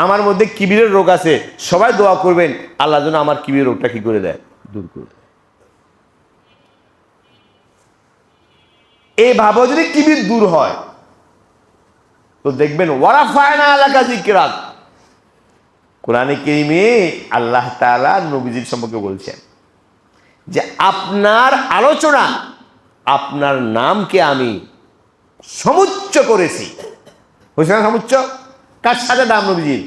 আমার মধ্যে কিবিরের রোগ আছে, সবাই দোয়া করবেন আল্লাহ যেন আমার কিবির রোগটা কি করে দেয়, দূর করে দেয়। এইভাবে যদি কিবির দূর হয় তো দেখবেন ওয়ারাফায়না আলাকা যিকরাক, কোরআনে কারীমে আল্লাহ তাআলা নবীজির সম্পর্কে বলছেন যে আপনার আলোচনা, আপনার নামকে আমি সমুচ্চ করেছি। হয়েছে না সমুচ্চ? কার সাথে নাম নবীজির?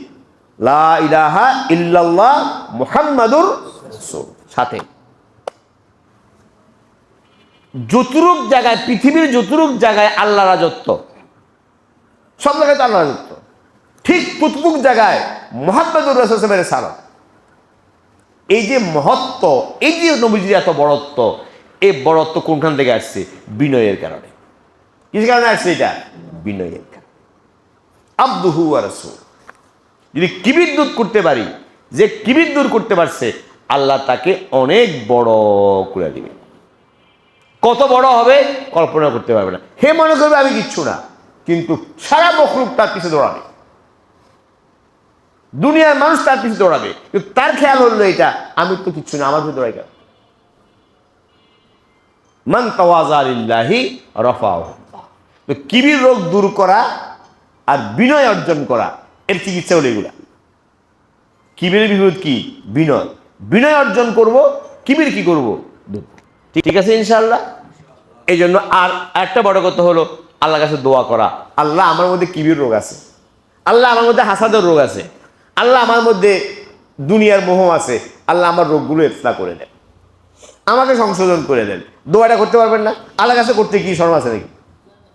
লা ইলাহা ইল্লাল্লাহ মুহাম্মাদুর রাসূল সাথে। যতটুক জায়গায়, পৃথিবীর যতটুক জায়গায় আল্লাহ রাজত্ব, সব জায়গায় তো আল্লাহ রাজত্ব, ঠিক ততটুক জায়গায় মুহাম্মাদুর রাসূলের সালাত। এই যে মহত্ব, এই যে নবীজির এত বড়ত্ব, এই বড়ত্ব কোনখান থেকে আসছে? বিনয়ের কারণে। কিসের কারণে আসছে এটা? বিনয়ের কারণে। আবদুহু ওয়া রাসূল। যদি কিবির দূর করতে পারি, যে কিবির দূর করতে পারছে, আল্লাহ তাকে অনেক বড় করে দিবে। কত বড় হবে কল্পনা করতে পারবে না। হে মনে করবে আমি কিচ্ছু না, কিন্তু সারা মখলুক তার পিছনে দৌড়াবে, দুনিয়ার মানুষ তার পিছনে দৌড়াবে, কিন্তু তার খেয়াল হলো এটা, আমি তো কিচ্ছু না, আমার পিছনে দৌড়াই কেন? মান তাওয়াযা লিল্লাহি রাফাহু। তো কিবির রোগ দূর করা আর বিনয় অর্জন করা, এর চিকিৎসা হলো এগুলা। কিবিরের বিরোধ কি? বিনয়। বিনয় অর্জন করব, কিবির কি করব? দূর। ঠিক আছে ইনশাআল্লাহ। এই জন্য আর একটা বড় কথা হলো আল্লাহর কাছে দোয়া করা, আল্লাহ আমার মধ্যে কিবির রোগ আছে, আল্লাহ আমার মধ্যে হাসাদের রোগ আছে, আল্লাহ আমার মধ্যে দুনিয়ার মোহ আছে, আল্লাহ আমার রোগগুলো ইফলা করে দেন, আমাকে সংশোধন করে দেন। দোয়াটা করতে পারবেন না? আল্লাহর কাছে করতে কি শরম আছে নাকি?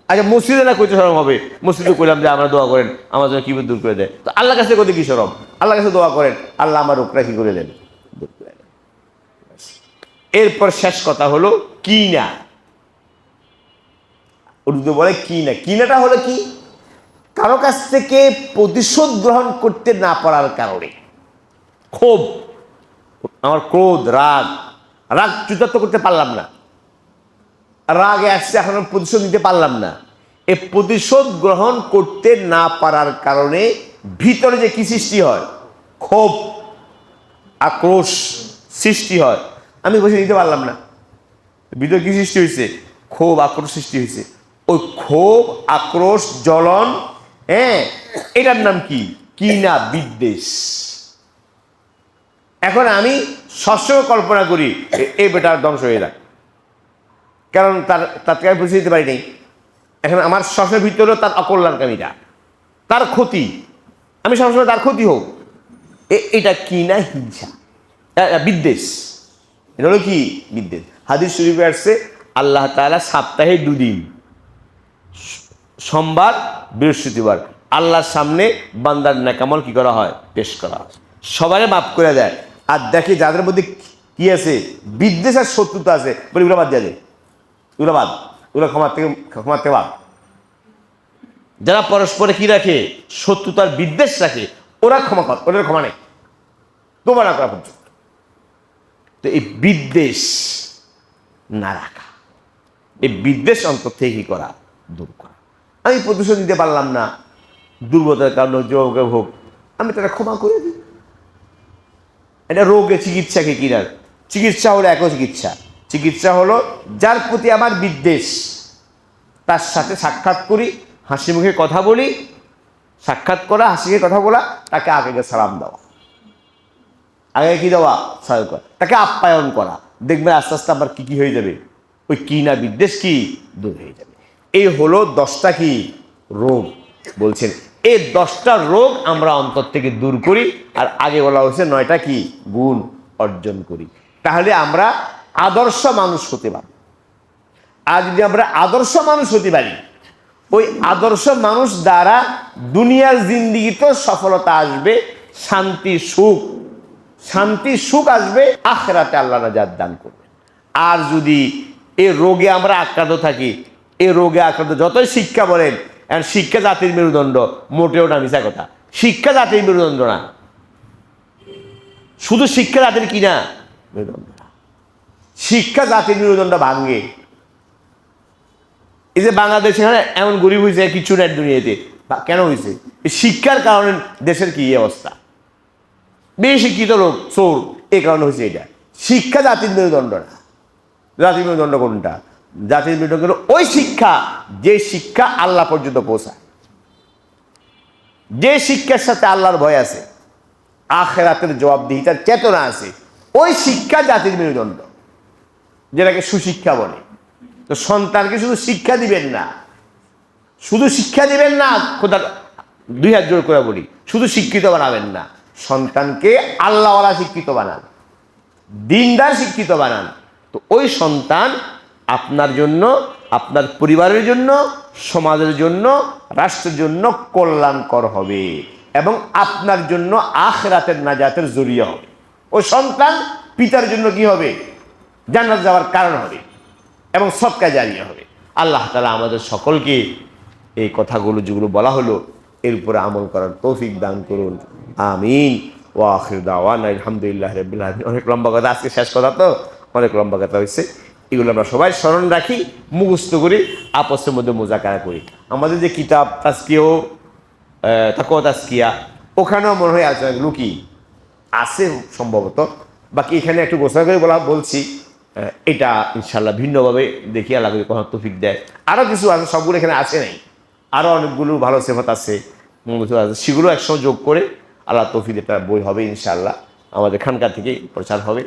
আচ্ছা মসজিদে না করতে শরম হবে? মসজিদে কইলাম যে আমরা দোয়া করেন আমার জন্য কিবির দূর করে দেয়, তো আল্লাহর কাছে করতে কি শরম? আল্লাহর কাছে দোয়া করেন আল্লাহ আমার রোগটা কি করে দেন, দূর করে দেন। এরপর শেষ কথা হলো কিনা। উর্দু বলে কিনা। কিনাটা হলো কি? কারো কাছ থেকে প্রতিশোধ গ্রহণ করতে না পারার কারণে ক্ষোভ, আমার ক্রোধ, রাগ চূড়ান্ত করতে পারলাম না, রাগে আসছে, এখন প্রতিশোধ নিতে পারলাম না, এই প্রতিশোধ গ্রহণ করতে না পারার কারণে ভিতরে যে কি সৃষ্টি হয়? ক্ষোভ, আক্রোশ সৃষ্টি হয়। আমি বসে নিতে পারলাম না, ভিতরে কি সৃষ্টি হয়েছে? ক্ষোভ, আক্রোশ সৃষ্টি হয়েছে। ওই ক্ষোভ, আক্রোশ, জ্বলন, হ্যাঁ, এটার নাম কি? কিনা, বিদ্বেষ। এখন আমি সবসময় কল্পনা করি এই বেটার ধ্বংস হয়ে যায়, কারণ তাকে আমি বুঝে দিতে পারি নাই। এখন আমার সবসময় ভিতরে তার অকল্যাণকামীটা, তার ক্ষতি, আমি সবসময় তার ক্ষতি হোক, এটা কিনা, হিংসা, বিদ্বেষ। এটা হলো কি? বিদ্বেষ। হাদিস শরীফে আসছে আল্লাহ তাআলা সপ্তাহে 2 দিন, সোমবার, বৃহস্পতিবার, আল্লাহর সামনে বান্দার নেকামল কি করা হয়? পেশ করা হয়। সবারে মাফ করে দেয়। আর দেখি যাদের মধ্যে কি আছে? বিদ্বেষ আর শত্রুতা আছে, বলে ওগুলো বাদ দিয়ে দেয়, ওগুলো বাদ, ওগুলো ক্ষমাতে বাদ। যারা পরস্পরে কি রাখে? শত্রুতার বিদ্বেষ রাখে, ওরা ক্ষমা কর, ওদের ক্ষমা নেই, তোমার না করা পর্যন্ত। তো এই বিদ্বেষ না রাখা, এই বিদ্বেষ অন্তর থেকে কি করা? দূর করা। আমি প্রতিশোধ দিতে পারলাম না, দুর্বলতার কারণে যোগ হোক, আমি তারা ক্ষমা করে দিই। এটা রোগে চিকিৎসাকে কিনার চিকিৎসা হলো একই চিকিৎসা। চিকিৎসা হলো যার প্রতি আমার বিদ্বেষ, তার সাথে সাক্ষাৎ করি, হাসি মুখে কথা বলি, সাক্ষাৎ করা, হাসি মুখে কথা বলা, তাকে আগে সালাম দেওয়া, আগে কি দেওয়া? সালাম করা, তাকে আপ্যায়ন করা। দেখবেন আস্তে আস্তে আমার কি হয়ে যাবে? ওই কিনা, বিদ্বেষ কি দূর হয়ে যাবে। এই হলো 10টা কি রোগ বলছেন। এই 10টা রোগ আমরা অন্তর থেকে দূর করি, আর আগে বলা হয়েছে 9টা কি গুণ অর্জন করি। তাহলে আমরা আদর্শ মানুষ হতে পারি। আর যদি আমরা আদর্শ মানুষ হতে পারি, ওই আদর্শ মানুষ দ্বারা দুনিয়ার জিন্দিগিতেও সফলতা আসবে, শান্তি সুখ আসবে, আখিরাতে আল্লাহ নাজাত দান করবে। আর যদি এই রোগে আমরা আক্রান্ত থাকি, এই রোগে আক্রান্ত যতই শিক্ষা বলেন, শিক্ষা জাতির মেরুদণ্ড, মোটেও না, মিশা কথা। শিক্ষা জাতির মেরুদণ্ড না, শুধু শিক্ষা জাতির কি না মেরুদণ্ড না, শিক্ষা জাতির মেরুদণ্ড ভাঙ্গে। এই যে বাংলাদেশ এখানে এমন গরিব হয়েছে কিছু নেই দুনিয়াতে, কেন হয়েছে? এই শিক্ষার কারণে দেশের কি অবস্থা, বেশি শিক্ষিত লোক চোর, এই কারণে হয়েছে। এটা শিক্ষা জাতির মেরুদণ্ড না। জাতির মেরুদণ্ড কোনটা? জাতির মেরুদণ্ড হলো ওই শিক্ষা, যে শিক্ষা আল্লাহ পর্যন্ত পৌঁছায়, যে শিক্ষার সাথে আল্লাহর ভয় আছে, আখিরাতের জবাবদিহিতার চেতনা আছে, ওই শিক্ষা জাতির মেরুদণ্ড, যেটাকে সুশিক্ষা বলে। তো সন্তানকে শুধু শিক্ষা দিবেন না, খোদা 2 হাত জোর করে বলি, শুধু শিক্ষিত বানাবেন না, সন্তানকে আল্লাহওয়ালা শিক্ষিত বানান, দিনদার শিক্ষিত বানান। তো ওই সন্তান আপনার জন্য, আপনার পরিবারের জন্য, সমাজের জন্য, রাষ্ট্রের জন্য কল্যাণকর হবে, এবং আপনার জন্য আখিরাতের নাজাতের জরিয়া হবে। ওই সন্তান পিতার জন্য কি হবে? জান্নাত যাওয়ার কারণ হবে এবং সদকা জারিয়া হবে। আল্লাহ তাআলা আমাদের সকলকে এই কথাগুলো যেগুলো বলা হলো এর উপরে আমল করার তৌফিক দান করুন, আমিন। ওয়া আখির দাওয়ানা আলহামদুলিল্লাহি রাব্বিল আলামিন। অনেক লম্বা কথা, আজকে শেষ কথা তো অনেক লম্বা কথা হয়েছে। এগুলো আমরা সবাই স্মরণ রাখি, মুখস্থ করি, আপসের মধ্যে মোজাকারা করি। আমাদের যে কিতাব তাজকিয়া, তাকওয়া তাজকিয়া, ওখানেও মনে হয় আলোচনাগুলো কি আছে সম্ভবত। বাকি এখানে একটু গোছানো করে বলছি, এটা ইনশাল্লাহ ভিন্নভাবে দেখি, আল্লাহ যদি কোনো তৌফিক দেয়। আরও কিছু আছে, সবগুলো এখানে আসে নাই, আরও অনেকগুলো ভালো সেফত আছে, সেগুলো একসঙ্গে যোগ করে আল্লাহ তৌফিক একটা বই হবে ইনশাল্লাহ, আমাদের খানকা থেকেই প্রচার হবে।